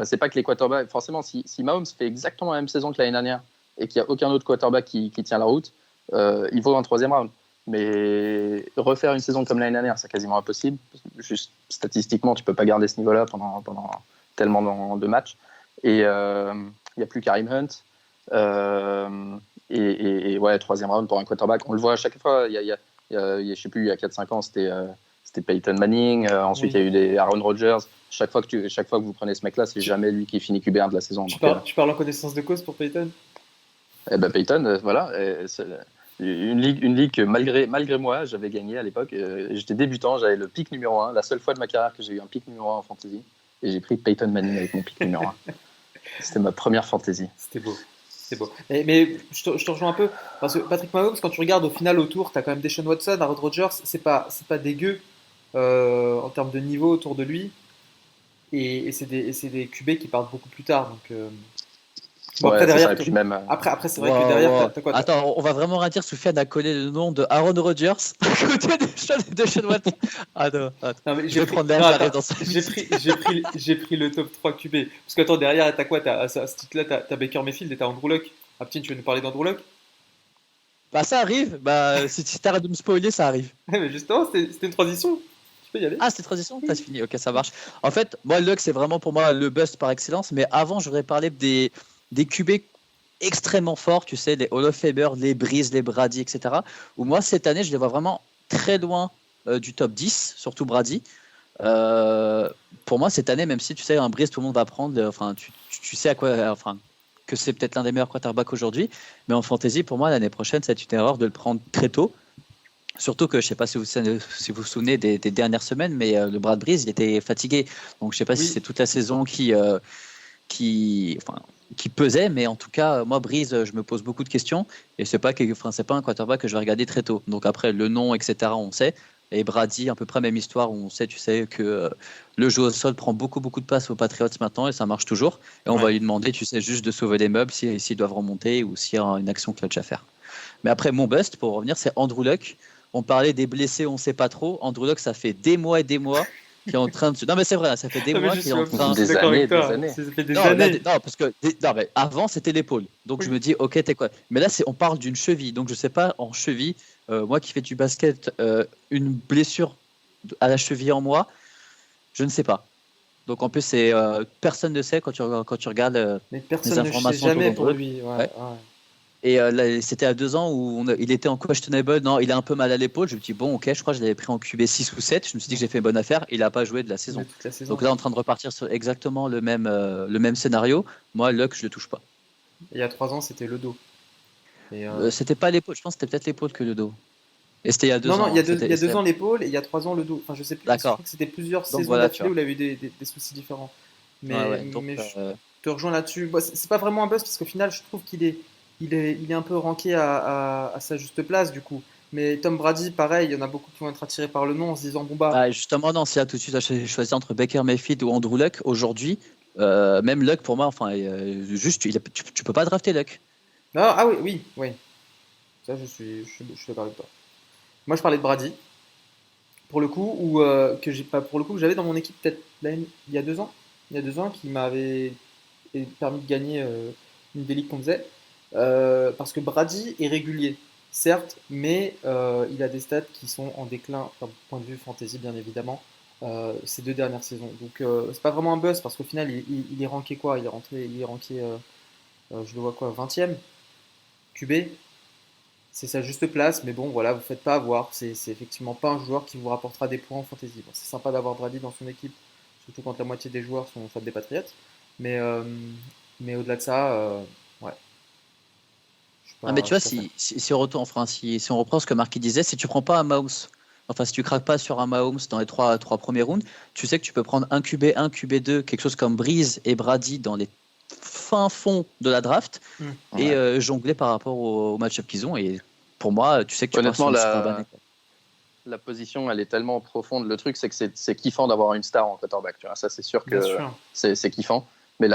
C'est pas que les quarterbacks, forcément, si Mahomes fait exactement la même saison que l'année dernière, et qu'il n'y a aucun autre quarterback qui tient la route, il vaut un 3e round. Mais refaire une saison comme l'année dernière, c'est quasiment impossible. Juste statistiquement, tu ne peux pas garder ce niveau-là pendant tellement de matchs. Et il n'y a plus Kareem Hunt. Et ouais, 3e round pour un quarterback. On le voit à chaque fois. Je sais plus, il y a 4-5 ans, c'était Peyton Manning. Ensuite, il y a eu des Aaron Rodgers. Chaque fois que vous prenez ce mec-là, c'est jamais lui qui finit QB1 de la saison. Tu parles en connaissance de cause pour Peyton? Peyton, voilà, c'est une ligue que malgré moi, j'avais gagné à l'époque. J'étais débutant, j'avais le pick numéro 1, la seule fois de ma carrière que j'ai eu un pick numéro 1 en fantasy. Et j'ai pris Peyton Manning avec mon pick numéro 1. C'était ma première fantasy. C'était beau. Mais je te rejoins un peu. Parce que Patrick Mahomes, quand tu regardes au final autour, tu as quand même Deshaun Watson, Aaron Rodgers, c'est pas dégueu en termes de niveau autour de lui. Et c'est des QB qui partent beaucoup plus tard. Donc. Bon, après, derrière, même... après c'est vrai que derrière, t'as quoi? Attends, on va vraiment rien dire. Soufiane a collé le nom de Aaron Rodgers à côté de Sean Watson. Attends. Je vais prendre l'air dans j'ai pris le top 3 QB. Parce que, attends, derrière, t'as quoi? À ce titre-là, t'as Baker Mayfield et t'as Andrew Luck. Aptine, tu veux nous parler d'Andrew Luck? Bah, ça arrive. Bah, si t'arrêtes de me spoiler, ça arrive. Mais justement, c'était une transition. Tu peux y aller. Ah, c'était une transition? T'as fini. Ok, ça marche. En fait, moi, Luck, c'est vraiment pour moi le bust par excellence. Mais avant, j'aurais parlé des QB extrêmement forts, tu sais, les Hall of Famer, les Breeze, les Brady, etc. Où moi, cette année, je les vois vraiment très loin du top 10, surtout Brady. Pour moi, cette année, même si tu sais, un Breeze, tout le monde va prendre, enfin, tu sais à quoi, enfin, que c'est peut-être l'un des meilleurs quarterbacks aujourd'hui, mais en fantasy, pour moi, l'année prochaine, c'est une erreur de le prendre très tôt. Surtout que je ne sais pas si vous vous souvenez des dernières semaines, mais le Brad Breeze, il était fatigué. Donc, je ne sais pas si c'est toute la saison qui pesait, mais en tout cas, moi, Breeze, je me pose beaucoup de questions et c'est pas un quarterback que je vais regarder très tôt. Donc après, le nom, etc., on sait. Et Brady, à peu près même histoire, où on sait, tu sais, que le jeu au sol prend beaucoup de place aux Patriots maintenant et ça marche toujours. Et on va lui demander, tu sais, juste de sauver les meubles s'ils doivent remonter ou s'il y a une action clutch à faire. Mais après, mon bust, pour revenir, c'est Andrew Luck. On parlait des blessés, on sait pas trop. Andrew Luck, ça fait des mois et des mois qui est en train de... Non mais c'est vrai, ça fait des mois qu'il est en train des années. Ça fait des années. Non, parce que mais avant c'était l'épaule. Donc je me dis ok, t'es quoi? Mais là on parle d'une cheville. Donc je sais pas, en cheville, moi qui fais du basket, une blessure à la cheville en moi, je ne sais pas. Donc en plus c'est personne ne sait quand tu regardes mais personne les informations ne sait jamais pour lui. Ouais. Et là, c'était à 2 ans où il était en questionable. Non, il a un peu mal à l'épaule. Je me dis, bon, ok, je crois que je l'avais pris en QB 6 ou 7. Je me suis dit que j'ai fait une bonne affaire. Il n'a pas joué de la saison. Donc là, en train de repartir sur exactement le même scénario. Moi, Luck, je ne le touche pas. Il y a 3 ans, c'était le dos. C'était pas l'épaule. Je pense que c'était peut-être l'épaule que le dos. Et c'était il y a 2 ans. Non, il y a 2 ans l'épaule et il y a 3 ans le dos. Enfin, je sais plus. D'accord. Je crois que c'était plusieurs saisons d'affilée où il a eu des soucis différents. Mais je te rejoins là-dessus. Bon, c'est pas vraiment un bust parce qu'au final, je trouve qu'il est un peu ranké à sa juste place du coup. Mais Tom Brady, pareil, il y en a beaucoup qui vont être attirés par le nom en se disant bon bah. Justement, non, si là tout de suite tu as choisi entre Baker Mayfield ou Andrew Luck, aujourd'hui, même Luck pour moi, enfin, juste tu peux pas drafter Luck. Ah oui. Ça, je suis d'accord avec toi. Moi, je parlais de Brady pour le coup que j'avais dans mon équipe peut-être il y a 2 ans. Il y a 2 ans qui m'avait permis de gagner une des ligues qu'on faisait. Parce que Brady est régulier, certes, mais il a des stats qui sont en déclin, d'un point de vue fantasy bien évidemment, ces 2 dernières saisons. Donc c'est pas vraiment un buzz parce qu'au final il est ranké quoi? Il est ranké, je le vois quoi, 20e QB. c'est sa juste place, mais bon, voilà, vous faites pas avoir. C'est effectivement pas un joueur qui vous rapportera des points en fantasy. Bon, c'est sympa d'avoir Brady dans son équipe, surtout quand la moitié des joueurs sont soit des Patriots. Mais, euh, mais au-delà de ça, ouais, je suis Ah, mais tu vois, je suis pas fan. si on retourne, enfin, si on reprend ce que Marquis disait, si tu prends pas un Mahomes, enfin, si tu craques pas sur un Mahomes dans les trois premiers rounds, tu sais que tu peux prendre un QB1, QB2, quelque chose comme Breeze et Brady dans les fins fonds de la draft Hmm. et Ouais. jongler par rapport au match-up qu'ils ont. Et pour moi, tu sais que tu pars Honnêtement, sur un bannet. la position, elle est tellement profonde. Le truc, c'est que c'est kiffant d'avoir une star en quarterback. Tu vois. Ça, c'est sûr Bien que sûr. c'est kiffant. Mais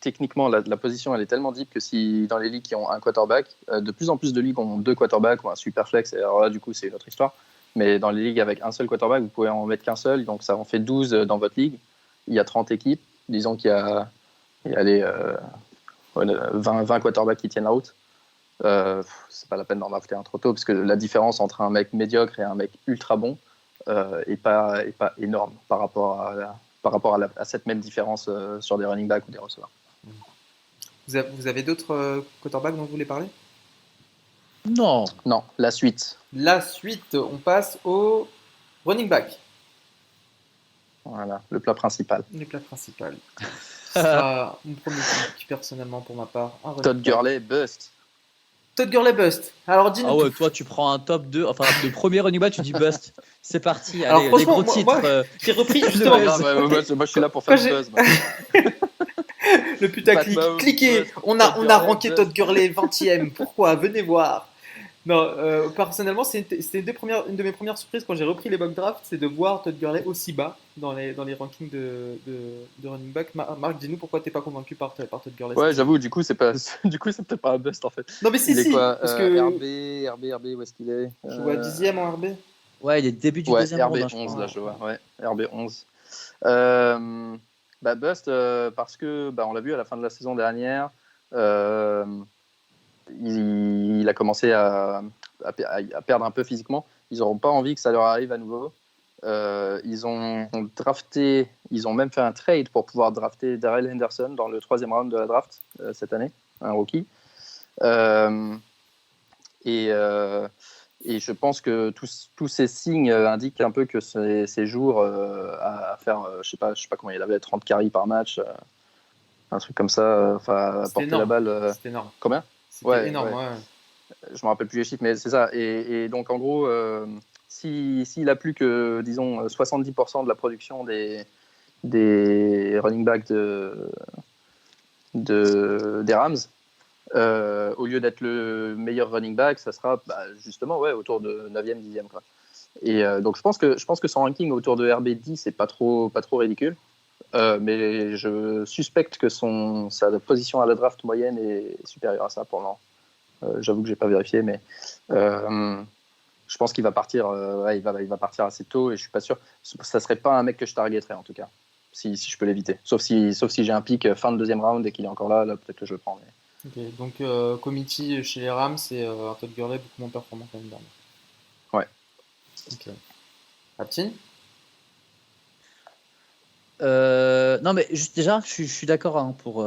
techniquement, la position, elle est tellement deep que si dans les ligues qui ont un quarterback, de plus en plus de ligues ont 2 quarterbacks ou un super flex, et alors là, du coup, c'est une autre histoire. Mais dans les ligues avec un seul quarterback, vous pouvez en mettre qu'un seul, donc ça en fait 12 dans votre ligue. Il y a 30 équipes. Disons il y a les, 20 quarterbacks qui tiennent la route. C'est pas la peine d'en drafter un trop tôt, parce que la différence entre un mec médiocre et un mec ultra bon est pas énorme par rapport à cette même différence sur des running backs ou des receveurs. Vous avez d'autres quarterbacks dont vous voulez parler? Non. Non, la suite. La suite, on passe au running back, Voilà, le plat principal. le plat principal. Ce sera mon premier pick, personnellement, pour ma part, un running Todd back. Gurley, bust. Todd Gurley bust. Alors dis-nous Ah ouais, tout. toi, tu prends un top 2, enfin, le premier running back, tu dis bust. C'est parti, Alors allez, les franchement, gros titres. j'ai repris Le justement buzz. Moi, je suis là pour quand faire le j'ai buzz. Moi. le putaclic. Pat Mahomes, Cliquez, bust. on Todd a Gurley, ranké bust. Todd Gurley 20e. Pourquoi? Venez voir. Non, personnellement, c'était une de mes premières surprises quand j'ai repris les mock drafts, c'est de voir Todd Gurley aussi bas dans les rankings de running back. Marc, dis-nous pourquoi t'es pas convaincu par Todd Gurley Ouais, cette saison. j'avoue, du coup, c'est peut-être pas un bust en fait. Non mais si, Il est si, quoi parce que RB, où est-ce qu'il est je vois 10e en RB. Ouais, il est début du Ouais, deuxième round, hein, je RB11, crois. là, je vois. Ouais, RB11. Bust, parce que on l'a vu à la fin de la saison dernière, euh, il a commencé à perdre un peu physiquement. Ils n'auront pas envie que ça leur arrive à nouveau. Ils ont drafté, ils ont même fait un trade pour pouvoir drafter Darrell Henderson dans le 3e round de la draft cette année, un rookie. Euh, et, euh, et je pense que tous ces signes indiquent un peu que ces jours à faire, je sais pas comment il avait, 30 carries par match, un truc comme ça, à C'était porter la énorme. balle. C'était énorme. Combien? C'était Ouais, énorme, ouais. ouais. Je me rappelle plus les chiffres, mais c'est ça. Et donc en gros, s'il a plus que, disons, 70% de la production des running backs des Rams, au lieu d'être le meilleur running back, ça sera justement autour de 9e, 10e. Quoi. Et donc je pense que son ranking autour de RB10, c'est pas trop ridicule. Mais je suspecte que sa position à la draft moyenne est supérieure à ça pour le moment. J'avoue que j'ai pas vérifié, mais je pense qu'il va partir. Il va partir assez tôt et je suis pas sûr. Ça serait pas un mec que je targeterais en tout cas, si je peux l'éviter. Sauf si j'ai un pic fin de 2e round et qu'il est encore là peut-être que je le prends. Mais... Ok, donc committee chez les Rams, c'est un Todd Gurley beaucoup moins performant que l'année dernière. Ouais. Ok. Aptine? Non, mais juste déjà, je suis d'accord hein, Pour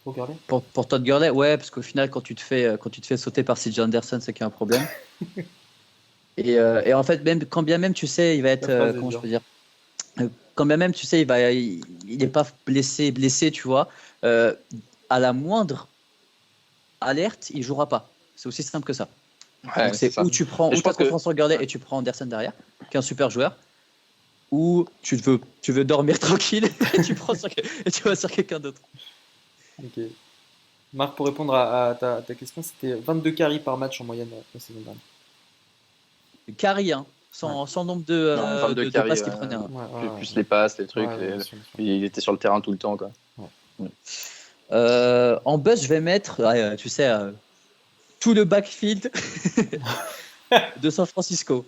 Gurley? pour Todd Gurley. Ouais, parce qu'au final, quand tu te fais sauter par CJ Anderson, c'est qu'il y a un problème. Et en fait, quand bien même, tu sais, il va être. La phrase est Comment je dure. peux dire quand bien même, tu sais, il n'est pas blessé, tu vois. À la moindre alerte, il jouera pas. C'est aussi simple que ça. Ouais, Donc c'est ça. où tu prends, Et où tu as confiance sur Gurley et tu prends Anderson derrière, qui est un super joueur, ou tu veux dormir tranquille et tu vas sur quelqu'un d'autre. Ok. Marc, pour répondre à ta question, c'était 22 carries par match en moyenne la saison dernière. Carry, hein, sans nombre de, Non, 22 de carries, passes qu'il prenait. Hein. plus les passes, les trucs. Ouais, bien sûr, bien sûr. Il était sur le terrain tout le temps. Quoi. En buzz, je vais mettre, tu sais, tout le backfield de San Francisco.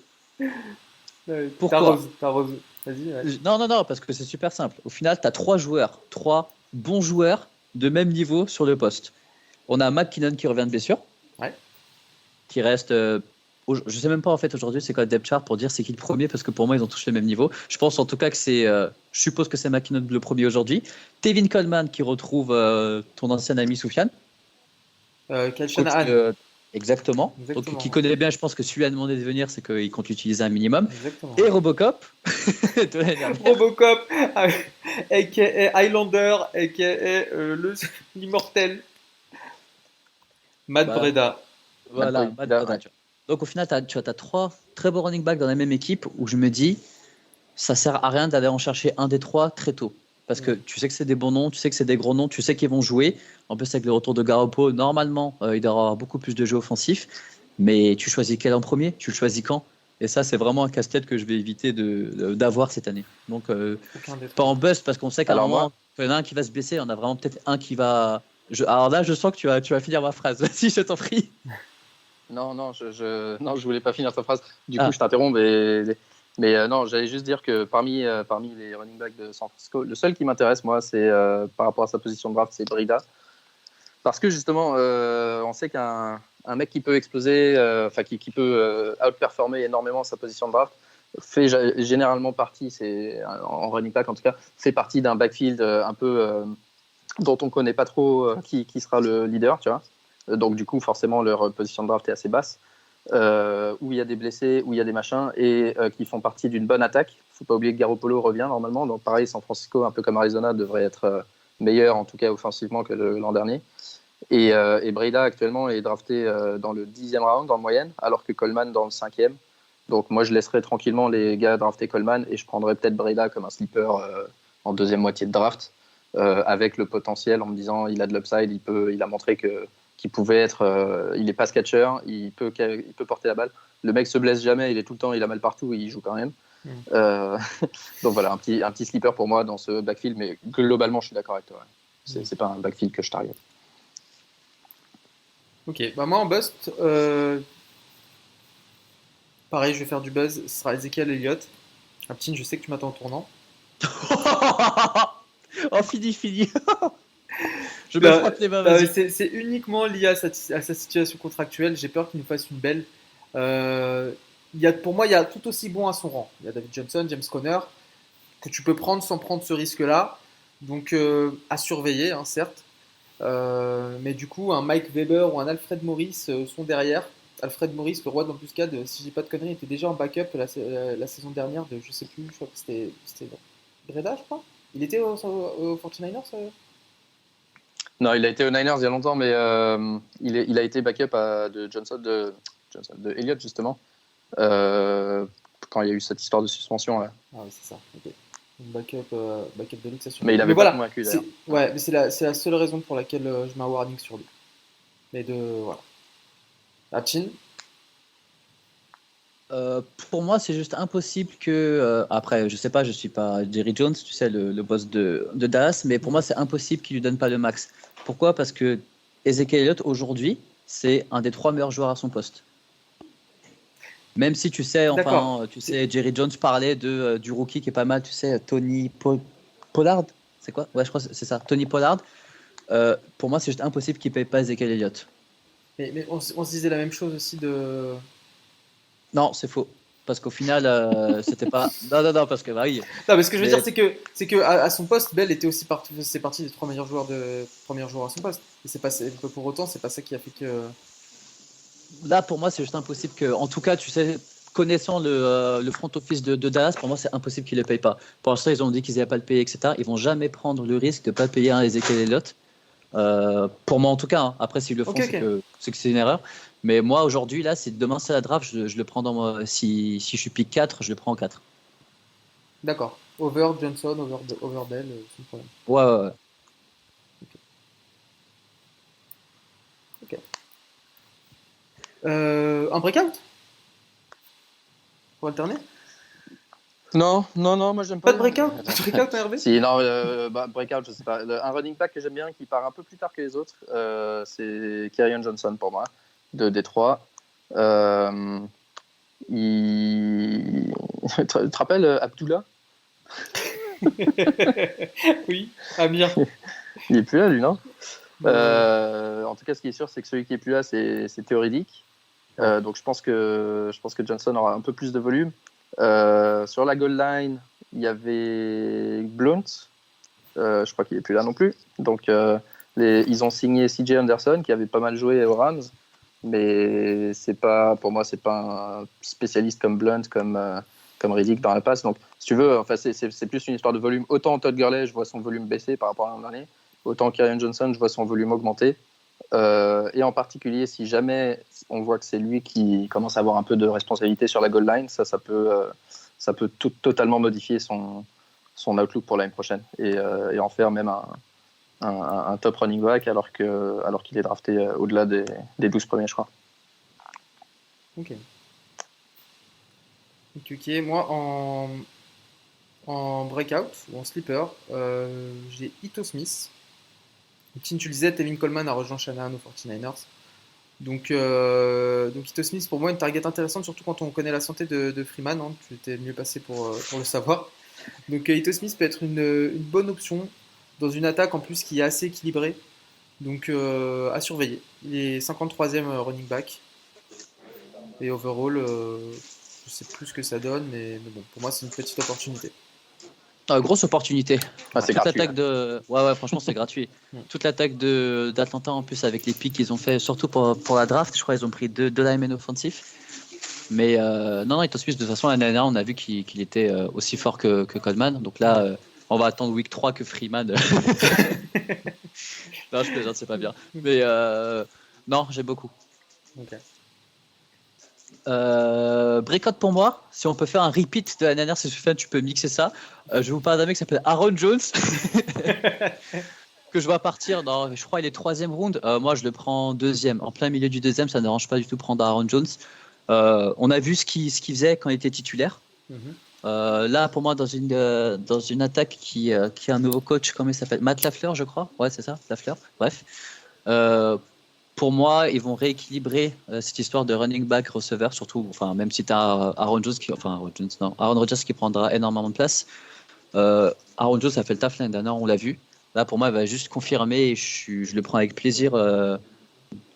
Ouais, Pourquoi T'arroses. Vas-y. Ouais. Non, parce que c'est super simple. Au final, tu as 3 bons joueurs de même niveau sur le poste. On a McKinnon qui revient de blessure, Ouais. qui reste. Je sais même pas en fait aujourd'hui c'est quoi le depth chart pour dire c'est qui le premier parce que pour moi ils ont tous le même niveau. Je pense en tout cas que c'est. Je suppose que c'est McKinnon le premier aujourd'hui. Tevin Coleman qui retrouve ton ancien ami Soufiane. Kyle Shanahan. Exactement. Donc, qui connaît bien, je pense que celui a demandé de venir, c'est qu'il compte utiliser un minimum. Exactement. Et Robocop. Robocop, a.k.a. Highlander, a.k.a. l'immortel. Matt Breda. Voilà, Matt Breda. Ouais. Donc au final, tu as 3 très beaux running backs dans la même équipe où je me dis, ça sert à rien d'aller en chercher un des 3 très tôt. Parce que tu sais que c'est des bons noms, tu sais que c'est des gros noms, tu sais qu'ils vont jouer. En plus, avec le retour de Garoppolo, normalement, il doit avoir beaucoup plus de jeux offensifs. Mais tu choisis quel en premier? Tu le choisis quand? Et ça, c'est vraiment un casse-tête que je vais éviter d'avoir cette année. Donc, pas en bust, parce qu'on sait qu'à un moment, il y en a un qui va se blesser, on a vraiment peut-être un qui va. Alors là, je sens que tu vas finir ma phrase. Vas-y, je t'en prie. Non, je voulais pas finir ta phrase. Du coup, je t'interromps. Mais non, j'allais juste dire que parmi les running backs de San Francisco, le seul qui m'intéresse, moi, c'est par rapport à sa position de draft, c'est Brida. Parce que justement, on sait qu'un mec qui peut exploser, qui peut outperformer énormément sa position de draft, fait généralement partie, en running back en tout cas, fait partie d'un backfield un peu dont on ne connaît pas trop qui sera le leader, tu vois. Donc du coup, forcément, leur position de draft est assez basse. Où il y a des blessés, où il y a des machins, et qui font partie d'une bonne attaque. Il ne faut pas oublier que Garoppolo revient normalement. Donc pareil, San Francisco, un peu comme Arizona, devrait être meilleur, en tout cas offensivement, que l'an dernier. Et Breda, actuellement, est drafté dans le 10e round en moyenne, alors que Coleman dans le 5e. Donc moi, je laisserai tranquillement les gars drafter Coleman, et je prendrai peut-être Breda comme un sleeper en deuxième moitié de draft, avec le potentiel, en me disant il a de l'upside, il a montré qu'il pouvait être, il est pass catcher, il peut porter la balle. Le mec se blesse jamais, il a mal partout, et il joue quand même. Donc voilà, un petit sleeper pour moi dans ce backfield, mais globalement, je suis d'accord avec toi. Ouais. C'est pas un backfield que je target. Ok, bah moi en bust, pareil, je vais faire du buzz, ce sera Ezekiel Elliott. Aptine, je sais que tu m'attends en tournant. Oh, fini. Je me frotte les mains, vas-y. C'est uniquement lié à sa situation contractuelle. J'ai peur qu'il nous fasse une belle. Pour moi, il y a tout aussi bon à son rang. Il y a David Johnson, James Conner, que tu peux prendre sans prendre ce risque-là. Donc, à surveiller, hein, certes. Mais du coup, un Mike Weber ou un Alfred Morris sont derrière. Alfred Morris, le roi de l'embuscade, si j'ai pas de conneries, était déjà en backup la saison dernière de, je sais plus, je crois que c'était Breda, je crois. Il était au 49ers Non, il a été aux Niners il y a longtemps, mais il a été backup de Elliott, justement, quand il y a eu cette histoire de suspension. Là. Ah oui, c'est ça. Okay. Backup de luxe, mais il avait pas convaincu d'ailleurs. Ouais, mais c'est la seule raison pour laquelle je mets un warning sur lui. Mais voilà. Atchin. Pour moi, c'est juste impossible que. Après, je sais pas, je suis pas Jerry Jones, tu sais, le boss de Dallas, mais pour moi, c'est impossible qu'il lui donne pas le max. Pourquoi? Parce que Ezekiel Elliott, aujourd'hui, c'est un des 3 meilleurs joueurs à son poste. Même si tu sais, Jerry Jones parlait du rookie qui est pas mal, tu sais, Tony Pollard. C'est quoi? Ouais, je crois que c'est ça, Tony Pollard. Pour moi, c'est juste impossible qu'il paye pas Ezekiel Elliott. Mais on se disait la même chose aussi de. Non, c'est faux. Parce qu'au final, c'était pas. Non, parce que oui. Non, mais ce que je veux dire, c'est que à son poste, Bell était aussi parti des 3 meilleurs joueurs à son poste. Et c'est pas pour autant, c'est pas ça qui a fait que. Là, pour moi, c'est juste impossible que. En tout cas, tu sais, connaissant le front office de Dallas, pour moi, c'est impossible qu'ils ne le payent pas. Pour l'instant, ils ont dit qu'ils n'allaient pas le payer, etc. Ils vont jamais prendre le risque de ne pas payer un Ezekiel Elliott. Pour moi, en tout cas. Hein. Après, s'ils le font, c'est que c'est une erreur. Mais moi, aujourd'hui, là, si demain c'est la draft, je le prends si je suis pick 4, je le prends en 4. D'accord. Over Johnson, over Bell, sans problème. Ouais. Ok. Un breakout pour alterner? Non, moi j'aime pas. Pas de breakout? Pas de breakout, Hervé? Si, non, breakout, je sais pas. Un running back que j'aime bien, qui part un peu plus tard que les autres, c'est Kerryon Johnson pour moi, de Détroit. Tu te rappelles Abdullah? Oui, Amir. Il est plus là, lui, non? En tout cas, ce qui est sûr, c'est que celui qui est plus là, c'est théorique. Donc je pense que Johnson aura un peu plus de volume. Sur la goal line, il y avait Blount. Je crois qu'il est plus là non plus. Donc ils ont signé CJ Anderson, qui avait pas mal joué aux Rams. mais pour moi, c'est pas un spécialiste comme Blunt, comme Riddick dans la passe. Donc, si tu veux, enfin, c'est plus une histoire de volume. Autant Todd Gurley, je vois son volume baisser par rapport à l'an dernier, autant Kerryon Johnson, je vois son volume augmenter. Et en particulier, si jamais on voit que c'est lui qui commence à avoir un peu de responsabilité sur la goal line, ça peut totalement modifier son outlook pour l'année prochaine et en faire même un top running back alors qu'il est drafté au-delà des 12 premiers, je crois. Ok. Moi, en breakout ou en sleeper, j'ai Ito Smith. Tim, tu le disais, Tevin Coleman a rejoint Shanahan aux 49ers. Donc Ito Smith, pour moi, une target intéressante, surtout quand on connaît la santé de Freeman. Hein, tu étais mieux passé pour le savoir. Donc Ito Smith peut être une bonne option dans une attaque en plus qui est assez équilibrée. Donc à surveiller. Il est 53e running back. Et overall, je sais plus ce que ça donne, mais bon, pour moi, c'est une petite opportunité. Grosse opportunité. C'est gratuit. L'attaque de... ouais, franchement, c'est gratuit. Toute l'attaque d'Atlanta, en plus, avec les pics qu'ils ont fait, surtout pour la draft, je crois qu'ils ont pris deux linemen offensifs. Mais non, Ito Smith, de toute façon, l'année dernière, on a vu qu'il était aussi fort que Coleman. Donc là, on va attendre week 3 que Freeman. Non, je plaisante, c'est pas bien. Mais non, j'aime beaucoup. Ok. Breakout pour moi, si on peut faire un repeat de l'année dernière, si tu peux mixer ça. Je vais vous parler d'un mec qui s'appelle Aaron Jones. Que je vois partir dans, je crois, il est 3e round. Moi, je le prends 2e. En plein milieu du 2e, ça ne dérange pas du tout prendre Aaron Jones. On a vu ce qu'il faisait quand il était titulaire. Là, pour moi, dans une attaque qui a un nouveau coach, comment il s'appelle, Matt LaFleur, je crois. Ouais, c'est ça, LaFleur. Bref. Pour moi, ils vont rééquilibrer cette histoire de running back receveur, surtout, enfin, même si tu as Aaron Rodgers qui prendra énormément de place. Aaron Jones a fait le taf l'année dernière, on l'a vu. Là, pour moi, il va juste confirmer et je le prends avec plaisir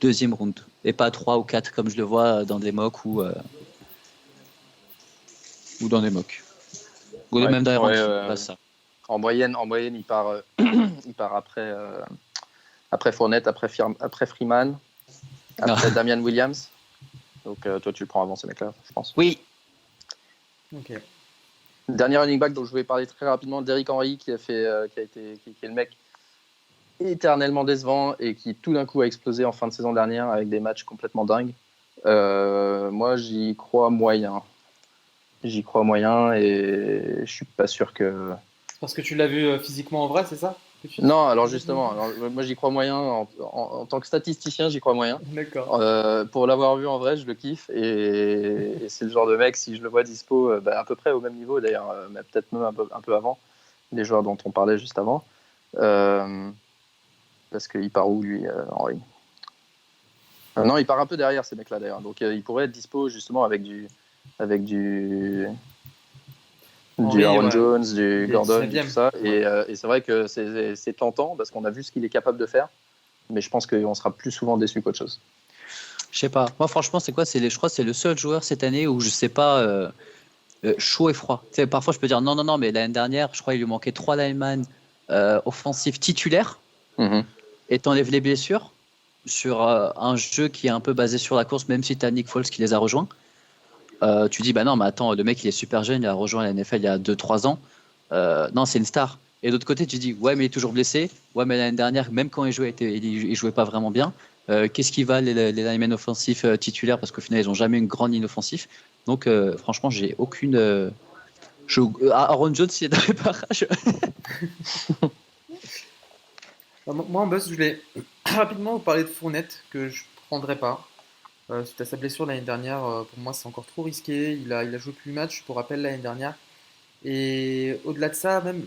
2e round et pas 3 ou 4 comme je le vois dans des mocks ou dans des mocks. Ou même dans les ranks, ça. En moyenne, il part, il part après Fournette, après Freeman, après Damian Williams. Donc toi, tu le prends avant ces mecs-là, je pense. Oui. Ok. Dernier running back dont je voulais parler très rapidement, Derrick Henry, qui est le mec éternellement décevant et qui tout d'un coup a explosé en fin de saison dernière avec des matchs complètement dingues. Moi, j'y crois moyen. Et je suis pas sûr que... Parce que tu l'as vu physiquement en vrai, c'est ça? Non, alors justement, moi j'y crois moyen. En tant que statisticien, j'y crois moyen. D'accord. Pour l'avoir vu en vrai, je le kiffe. Et c'est le genre de mec, si je le vois dispo, à peu près au même niveau d'ailleurs, mais peut-être même un peu avant, les joueurs dont on parlait juste avant. Parce qu'il part où lui, Henry? Non, il part un peu derrière ces mecs-là d'ailleurs. Donc il pourrait être dispo justement avec du Aaron Jones, du Gordon, tout ça. Et c'est vrai que c'est tentant parce qu'on a vu ce qu'il est capable de faire. Mais je pense qu'on sera plus souvent déçu qu'autre chose. Je sais pas. Moi, franchement, c'est quoi? Je crois que c'est le seul joueur cette année où je sais pas chaud et froid. Tu sais, parfois, je peux dire non, mais l'année dernière, je crois qu'il lui manquait 3 linemen offensifs titulaires. Et t'enlèves les blessures sur un jeu qui est un peu basé sur la course, même si t'as Nick Foles qui les a rejoints. Tu dis, bah non, mais attends, le mec, il est super jeune, il a rejoint la NFL il y a 2-3 ans. Non, c'est une star. Et d'autre côté, tu dis, ouais, mais il est toujours blessé. Ouais, mais l'année dernière, même quand il jouait, il jouait pas vraiment bien. Qu'est-ce qui va les linemen offensifs titulaires? Parce qu'au final, ils n'ont jamais une grande ligne offensive. Donc, franchement, j'ai aucune. Aaron Jones, il est dans les parages. Moi, en buzz, je voulais rapidement vous parler de Fournette, que je ne prendrais pas. Suite à sa blessure l'année dernière, pour moi, c'est encore trop risqué. Il a joué plus de matchs, pour rappel, l'année dernière. Et au-delà de ça, même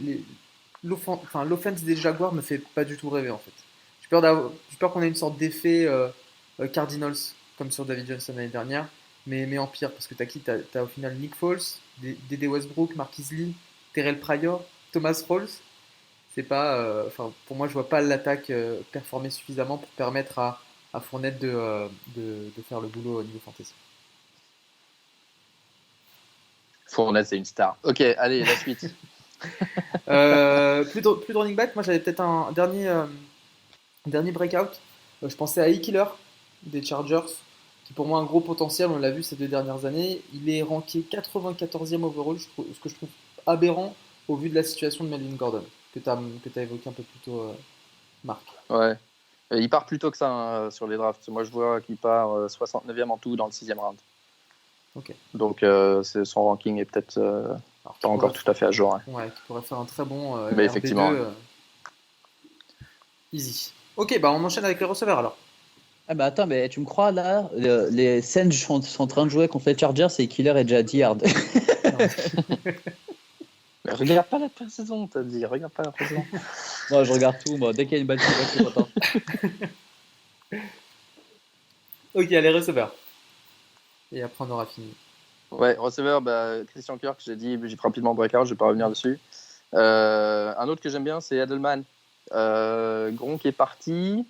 l'offense des Jaguars me fait pas du tout rêver, en fait. J'ai peur qu'on ait une sorte d'effet Cardinals, comme sur David Johnson l'année dernière, mais en pire, parce que t'as au final Nick Foles, Dede Westbrook, Marquise Lee, Terrell Pryor, Thomas Rawls. C'est pas, pour moi, je vois pas l'attaque performer suffisamment pour permettre à Fournette de faire le boulot au niveau fantasy. Fournette, c'est une star. Ok, allez, la suite. Plus de running back, moi j'avais peut-être un dernier breakout. Je pensais à E-Killer des Chargers. qui pour moi a un gros potentiel, on l'a vu ces 2 dernières années. Il est ranké 94e overall, ce que je trouve aberrant au vu de la situation de Melvin Gordon, que tu as évoqué un peu plus tôt, Marc. Ouais. Il part plus tôt que ça hein, sur les drafts. Moi, je vois qu'il part 69e en tout dans le 6e round. Ok. Donc, son ranking est peut-être pas encore tout à fait à jour. Hein. Ouais, qui pourrait faire un très bon Mais RB2. effectivement. Easy. Ok, bah on enchaîne avec les receveurs alors. Ah bah attends, mais tu me crois là, les Saints sont en train de jouer contre les Chargers et Killer est déjà 10 yards. Mais regarde pas la pré-saison, t'as dit, regarde pas la pré-saison. Non, je regarde tout, moi. Dès qu'il y a une balle qui va, je suis content. Ok, les receveurs. Et après, on aura fini. Ouais, receveur, Christian Kirk, j'ai rapidement breakout, je vais pas revenir dessus. Un autre que j'aime bien, c'est Edelman. Gronk est parti.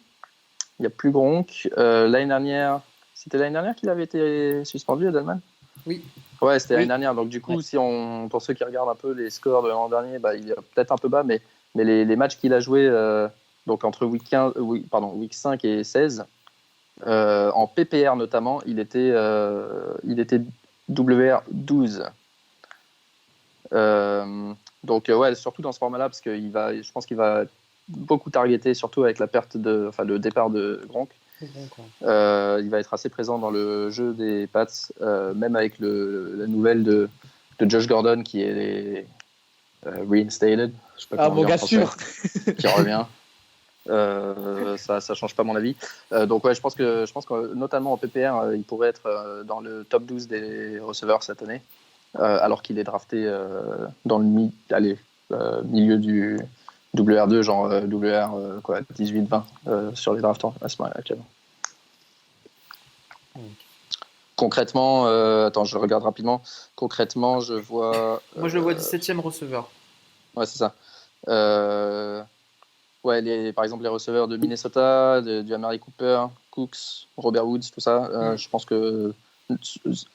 Il n'y a plus Gronk. L'année dernière, c'était l'année dernière qu'il avait été suspendu, Edelman ? Oui. Ouais, c'était l'année dernière. Donc, du coup, pour ceux qui regardent un peu les scores de l'an dernier, il est peut-être un peu bas, mais les matchs qu'il a joués donc entre week 5 et 16, en PPR notamment, il était WR 12. Donc, surtout dans ce format-là, parce que je pense qu'il va beaucoup targeter, surtout avec la le départ de Gronk. Il va être assez présent dans le jeu des Pats, même avec la nouvelle de Josh Gordon qui est reinstated. Je sais pas mon gars sûr qui revient. Ça change pas mon avis. Donc je pense que notamment en PPR, il pourrait être dans le top 12 des receveurs cette année, alors qu'il est drafté dans le milieu du WR2, genre WR 18-20 sur les drafts à ce moment-là actuellement. Concrètement, je regarde rapidement. Concrètement, je vois. Moi, je le vois 17e receveur. Ouais, c'est ça. Par exemple, les receveurs de Minnesota, du Amari Cooper, Cooks, Robert Woods, tout ça. Je pense que,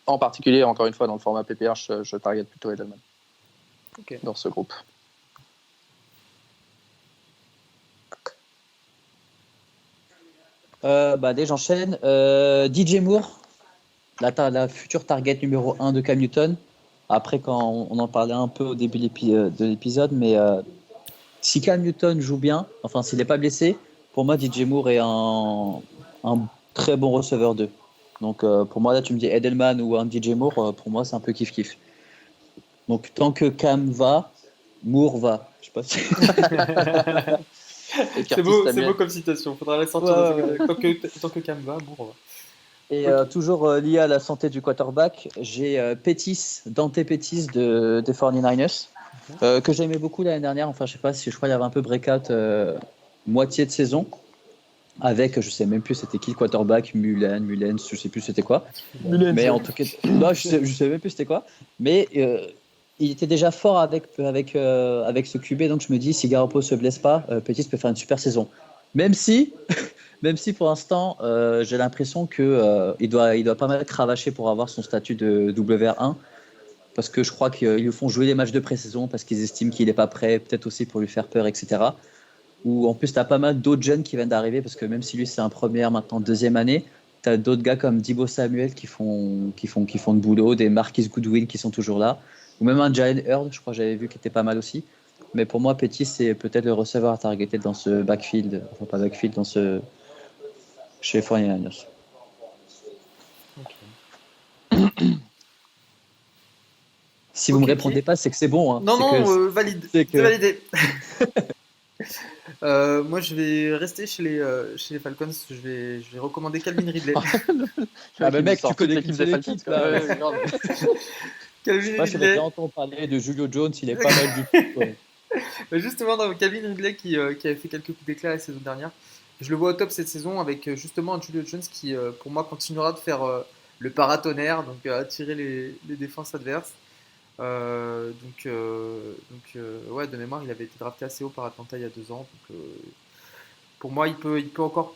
en particulier, encore une fois, dans le format PPR, je target plutôt Edelman dans ce groupe. Dès j'enchaîne. DJ Moore, la future target numéro 1 de Cam Newton. Après, quand on en parlait un peu au début de l'épisode, mais si Cam Newton joue bien, enfin s'il n'est pas blessé, pour moi DJ Moore est un très bon receveur 2. Donc pour moi là tu me dis Edelman ou un DJ Moore, pour moi c'est un peu kiff-kiff. Donc tant que Cam va, Moore va. Je sais pas si... c'est beau comme citation, faudra la sortir. Tant que Cam va, Moore va. Et toujours lié à la santé du quarterback, j'ai Dante Pettis des 49ers, que j'aimais beaucoup l'année dernière. Enfin, je crois qu'il y avait un peu breakout moitié de saison, avec, je sais même plus c'était qui le quarterback, Mullens, je sais plus c'était quoi. Mais en tout cas, non, je sais même plus c'était quoi. Mais il était déjà fort avec ce QB, donc je me dis si Garoppolo se blesse pas, Pettis peut faire une super saison. Même si pour l'instant, j'ai l'impression qu'il doit pas mal cravacher pour avoir son statut de WR1, parce que je crois qu'ils lui font jouer des matchs de pré-saison parce qu'ils estiment qu'il n'est pas prêt, peut-être aussi pour lui faire peur, etc. Ou en plus, tu as pas mal d'autres jeunes qui viennent d'arriver, parce que même si lui c'est un première, maintenant deuxième année, tu as d'autres gars comme Deebo Samuel qui font le boulot, des Marquis Goodwin qui sont toujours là, ou même un Jalen Hurd, je crois que j'avais vu, qui était pas mal aussi. Mais pour moi, Petit, c'est peut-être le receveur à targeter dans ce backfield, enfin pas backfield, chez les 49ers. Si vous me répondez pas, c'est que c'est bon. Hein. Non, valide. C'est validé. Moi, je vais rester chez les Falcons. Je vais recommander Calvin Ridley. Mais mec, tu connais l'équipe des Falcons. Calvin Moi, Ridley. je vais bien entendre parler de Julio Jones. Il est pas mal du tout. Ouais. Justement, Calvin Ridley qui avait fait quelques coups d'éclat la saison dernière. Je le vois au top cette saison avec justement un Julio Jones qui, pour moi, continuera de faire le paratonnerre, donc attirer les défenses adverses. De mémoire, il avait été drafté assez haut par Atlanta il y a 2 ans. Donc, pour moi, il peut encore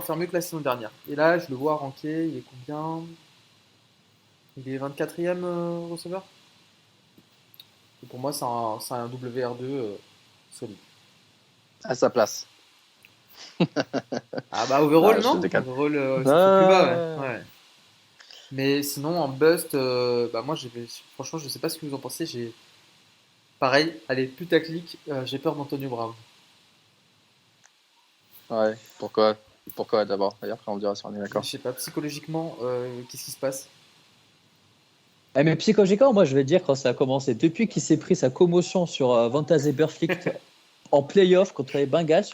faire mieux que la saison dernière. Et là, je le vois ranké. Il est combien ? Il est 24e receveur. Et pour moi, c'est un WR2 solide. À sa place. Overall, non ? Overall, c'est plus bas, ouais. Mais sinon, en bust, moi, franchement, je sais pas ce que vous en pensez. Pareil, allez, putaclic, j'ai peur d'Antonio Brown. Ouais, pourquoi d'abord? Et après, on dira si on est Je d'accord. sais pas, psychologiquement, qu'est-ce qui se passe? Mais psychologiquement, moi, je vais te dire, quand ça a commencé, depuis qu'il s'est pris sa commotion sur Vanta Zeberflicht en playoff contre les Bengals,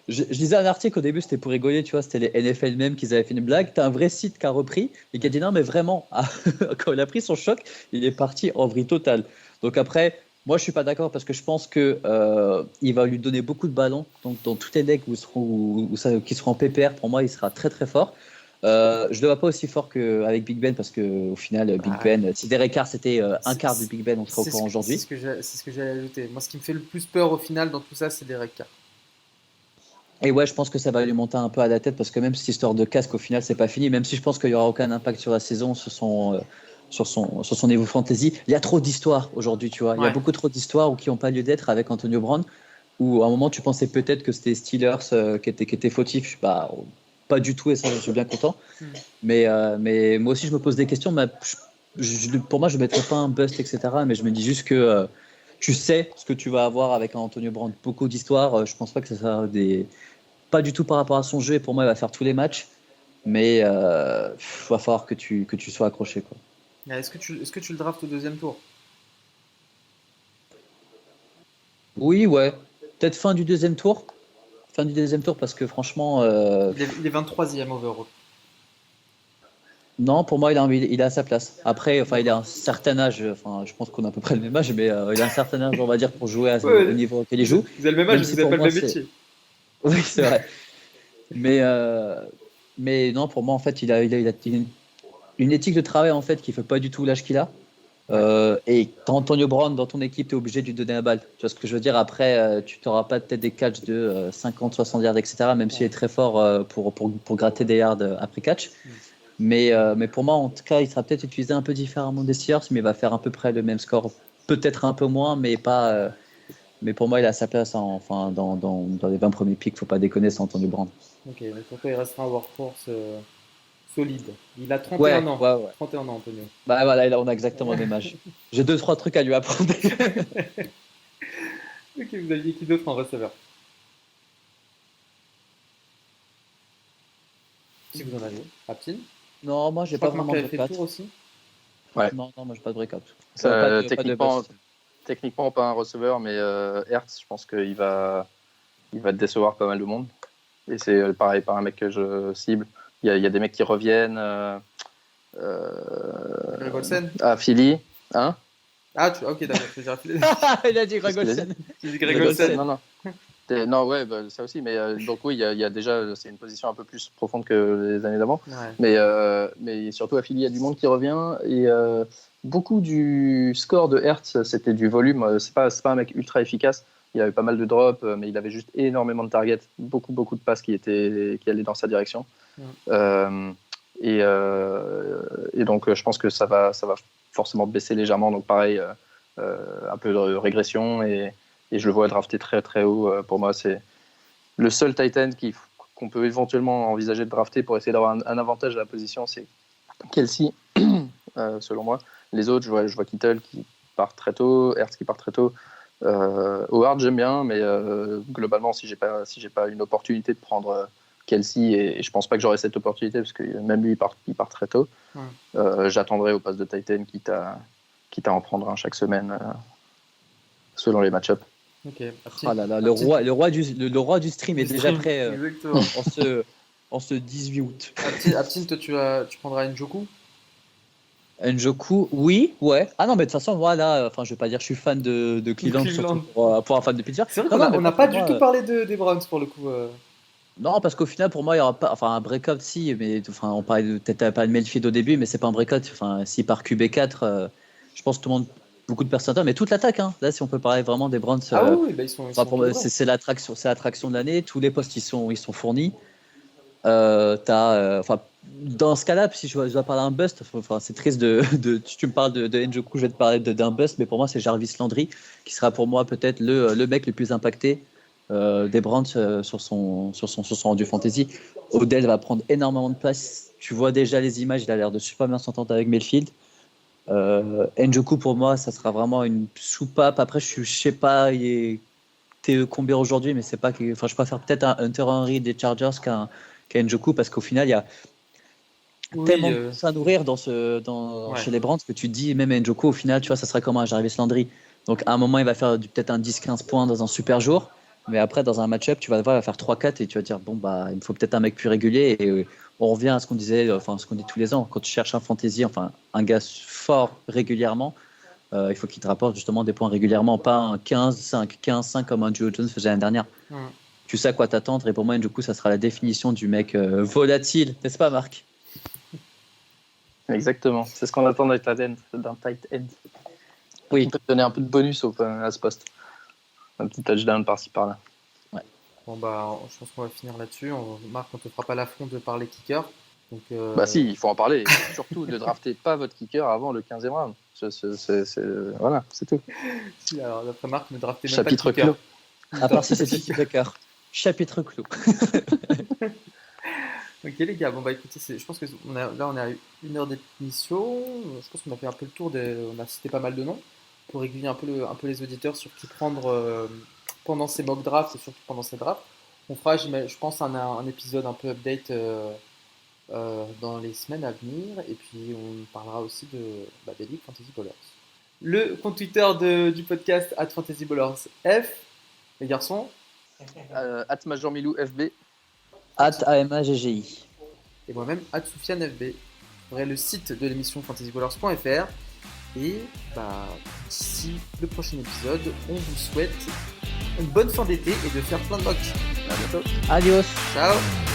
je lisais un article au début, c'était pour rigoler, tu vois, c'était les NFL même qui avaient fait une blague. T'as un vrai site qui a repris et qui a dit non, mais vraiment, quand il a pris son choc, il est parti en vrille totale. Donc après, moi, je suis pas d'accord parce que je pense que il va lui donner beaucoup de ballons. Donc dans tous les decks qui seront en PPR, pour moi, il sera très très fort. Je le vois pas aussi fort qu'avec Big Ben parce que au final, Big Bah, Ben, si Derek Carr c'était un c'est quart de Big Ben, on serait au courant aujourd'hui. c'est ce que j'allais ajouter. Moi, ce qui me fait le plus peur au final dans tout ça, c'est Derek Carr. Et ouais, je pense que ça va lui monter un peu à la tête parce que même cette histoire de casque, au final, c'est pas fini. Même si je pense qu'il y aura aucun impact sur la saison, sur son niveau fantasy. Il y a trop d'histoires aujourd'hui, tu vois. Il y a Ouais. beaucoup trop d'histoires qui n'ont pas lieu d'être avec Antonio Brown. Où à un moment, tu pensais peut-être que c'était Steelers qui était fautif. Bah, pas du tout, et ça, je suis bien content. Hmm. Mais moi aussi, je me pose des questions. Mais pour moi, je ne mettrais pas un bust, etc. Mais je me dis juste que tu sais ce que tu vas avoir avec un Antonio Brown. Beaucoup d'histoires. Je pense pas que ça sera pas du tout par rapport à son jeu. Et pour moi, il va faire tous les matchs. Mais va falloir que tu sois accroché, quoi. Est-ce que tu le draftes au deuxième tour? Oui, ouais. Peut-être fin du deuxième tour. Fin du deuxième tour parce que franchement, Il est 23e overall. non, pour moi, il est à sa place. Après, enfin, il a D'accord. un certain âge. Enfin, je pense qu'on a à peu près le même âge, mais il a un certain âge, on va dire, pour jouer au Ouais, niveau auquel il vous joue. vous avez le même âge, Même mais si vous n'avez pour pas le moi, même c'est. métier. Oui, c'est vrai. Mais, euh, mais non, pour moi, en fait, il a une éthique de travail en fait qui fait pas du tout l'âge qu'il a. Ouais. Et t'as Antonio Brown dans ton équipe, tu es obligé de lui donner la balle. Tu vois ce que je veux dire? Après, tu t'auras pas peut-être des catchs de 50, 60 yards, etc. Même s'il est Ouais. très fort pour gratter des yards après catch. Hmm. Mais pour moi, en tout cas, il sera peut-être utilisé un peu différemment des Steelers, mais il va faire à peu près le même score. Peut-être un peu moins, mais pas. Mais pour moi, il a sa place enfin, dans les 20 premiers picks. Faut pas déconner, c'est Antonio Brown. Ok, donc pour toi, il restera un workhorse solide. Il a 31 Ouais, ans. ouais, ouais. 31 ans, Antonio. Bah voilà, là, on a exactement le même âge. J'ai deux, trois trucs à lui apprendre. Ok, vous aviez qui d'autre en receveur? Si vous en avez. Aptin. Non, moi, Je j'ai crois pas que Marc vraiment de avait fait le breakout. tour aussi. Ouais. Non, non, moi, j'ai pas de breakout. Ça, Pas de bust. techniquement, pas un receveur, mais Hertz, je pense qu'il va décevoir pas mal de monde. Et c'est pareil, par un mec que je cible. Il y a des mecs qui reviennent Greg Olsen. à Philly. Hein? Ok, d'accord, je vais dire. Il a dit Qu'est-ce Greg qu'il a dit? Olsen. J'ai dit Greg Greg Olsen. Olsen. Non, non. Non, ouais, ça aussi. Mais donc, oui, il y a déjà, c'est une position un peu plus profonde que les années d'avant. Ouais. Mais surtout à Philly, il y a du monde qui revient. Et beaucoup du score de Hertz, c'était du volume. C'est pas un mec ultra efficace. Il avait pas mal de drops, mais il avait juste énormément de targets. Beaucoup, beaucoup de passes qui allaient dans sa direction. Ouais. Euh, et donc, je pense que ça va forcément baisser légèrement. Donc, pareil, un peu de régression. Et je le vois drafter très très haut. Pour moi, c'est le seul Titan qu'on peut éventuellement envisager de drafter pour essayer d'avoir un avantage à la position, c'est Kelsey, selon moi. Les autres, je vois Kittle qui part très tôt, Hertz qui part très tôt. Howard, j'aime bien, mais globalement, si j'ai pas une opportunité de prendre Kelsey, et je pense pas que j'aurai cette opportunité parce que même lui, il part très tôt. Ouais. J'attendrai au poste de Titan, quitte à en prendre un chaque semaine selon les match-ups. Ok. Ah là là, le roi du stream est déjà Stream. prêt Exactement. en ce 18 août. Aptin, toi, tu prendras Njoku. Njoku, oui, ouais. Ah non, mais de toute façon, moi là, enfin, je vais pas dire que je suis fan de Cleveland, Cleveland. surtout pour un fan de Pittsburgh. C'est vrai Non, qu'on non, a, mais on n'a moi, pas pour du moi, tout parlé des Browns pour le coup. non, parce qu'au final, pour moi, il y aura pas, enfin, un breakout, si, mais enfin, on parlait peut-être pas de Mayfield au début, mais c'est pas un breakout. Enfin, si par QB4, je pense que tout le monde, beaucoup de personnes, mais toute l'attaque, hein. Là, si on peut parler vraiment des Browns, Ah oui, oui, bah, ils sont enfin, pour tout moi, droits. c'est l'attraction de l'année. Tous les postes, ils sont fournis. Enfin, dans ce cas-là, si je dois parler d'un bust, enfin, c'est triste tu me parles de Njoku, je vais te parler d'un bust, mais pour moi, c'est Jarvis Landry qui sera pour moi peut-être le mec le plus impacté des Brands sur son rendu fantasy. Odell va prendre énormément de place. Tu vois déjà les images, il a l'air de super bien s'entendre avec Mayfield. Njoku, pour moi, ça sera vraiment une soupape. Après, je sais pas, t'es combien aujourd'hui, mais c'est pas que. Enfin, je préfère peut-être un Hunter Henry des Chargers qu'un Njoku parce qu'au final, il y a tellement de choses à nourrir chez les Brands que tu te dis, même Njoku, au final, tu vois, ça sera comme un Jarvis Landry. Donc, à un moment, il va faire peut-être un 10-15 points dans un super jour. Mais après, dans un match-up, tu vas voir, il va faire 3-4 et tu vas dire, bon, bah, il me faut peut-être un mec plus régulier. Et on revient à ce qu'on disait, ce qu'on dit tous les ans. Quand tu cherches un fantasy, enfin, un gars fort régulièrement, il faut qu'il te rapporte justement des points régulièrement, pas un 15-5 comme un Joe Jones faisait l'année dernière. Tu sais à quoi t'attendre. Et pour moi, du coup, ça sera la définition du mec volatile. N'est-ce pas, Marc? Exactement. C'est ce qu'on attend d'un tight end. Oui. On peut te donner un peu de bonus à ce poste. Un petit touchdown par-ci par-là. Ouais. Bon bah, je pense qu'on va finir là-dessus. Marc, on te fera pas l'affront de parler kicker. Donc, Bah si, il faut en parler. Surtout, ne draftez pas votre kicker avant le 15e round. Voilà, c'est tout. Si, alors, d'après Marc, ne draftez même Chapitre pas le kicker. Clos. À part si c'est Jesse Tucker. Chapitre clos. Ok les gars, bon bah écoutez, je pense que on est à 1 heure d'émission. Je pense qu'on a fait un peu le tour, on a cité pas mal de noms pour aiguiller un peu les auditeurs sur qui prendre pendant ces mock drafts et surtout pendant ces drafts. On fera, je pense, un épisode un peu update dans les semaines à venir et puis on parlera aussi des ligues Fantasy Ballers. Le compte Twitter du podcast @FantasyBallersF, les garçons. @MajorMilou_FB. @AMAGGI. Et moi-même @SoufianeFB. Vous aurez le site de l'émission fantasyballers.fr. Et d'ici le prochain épisode, on vous souhaite une bonne fin d'été et de faire plein de mocks. À bientôt. Adios. Ciao.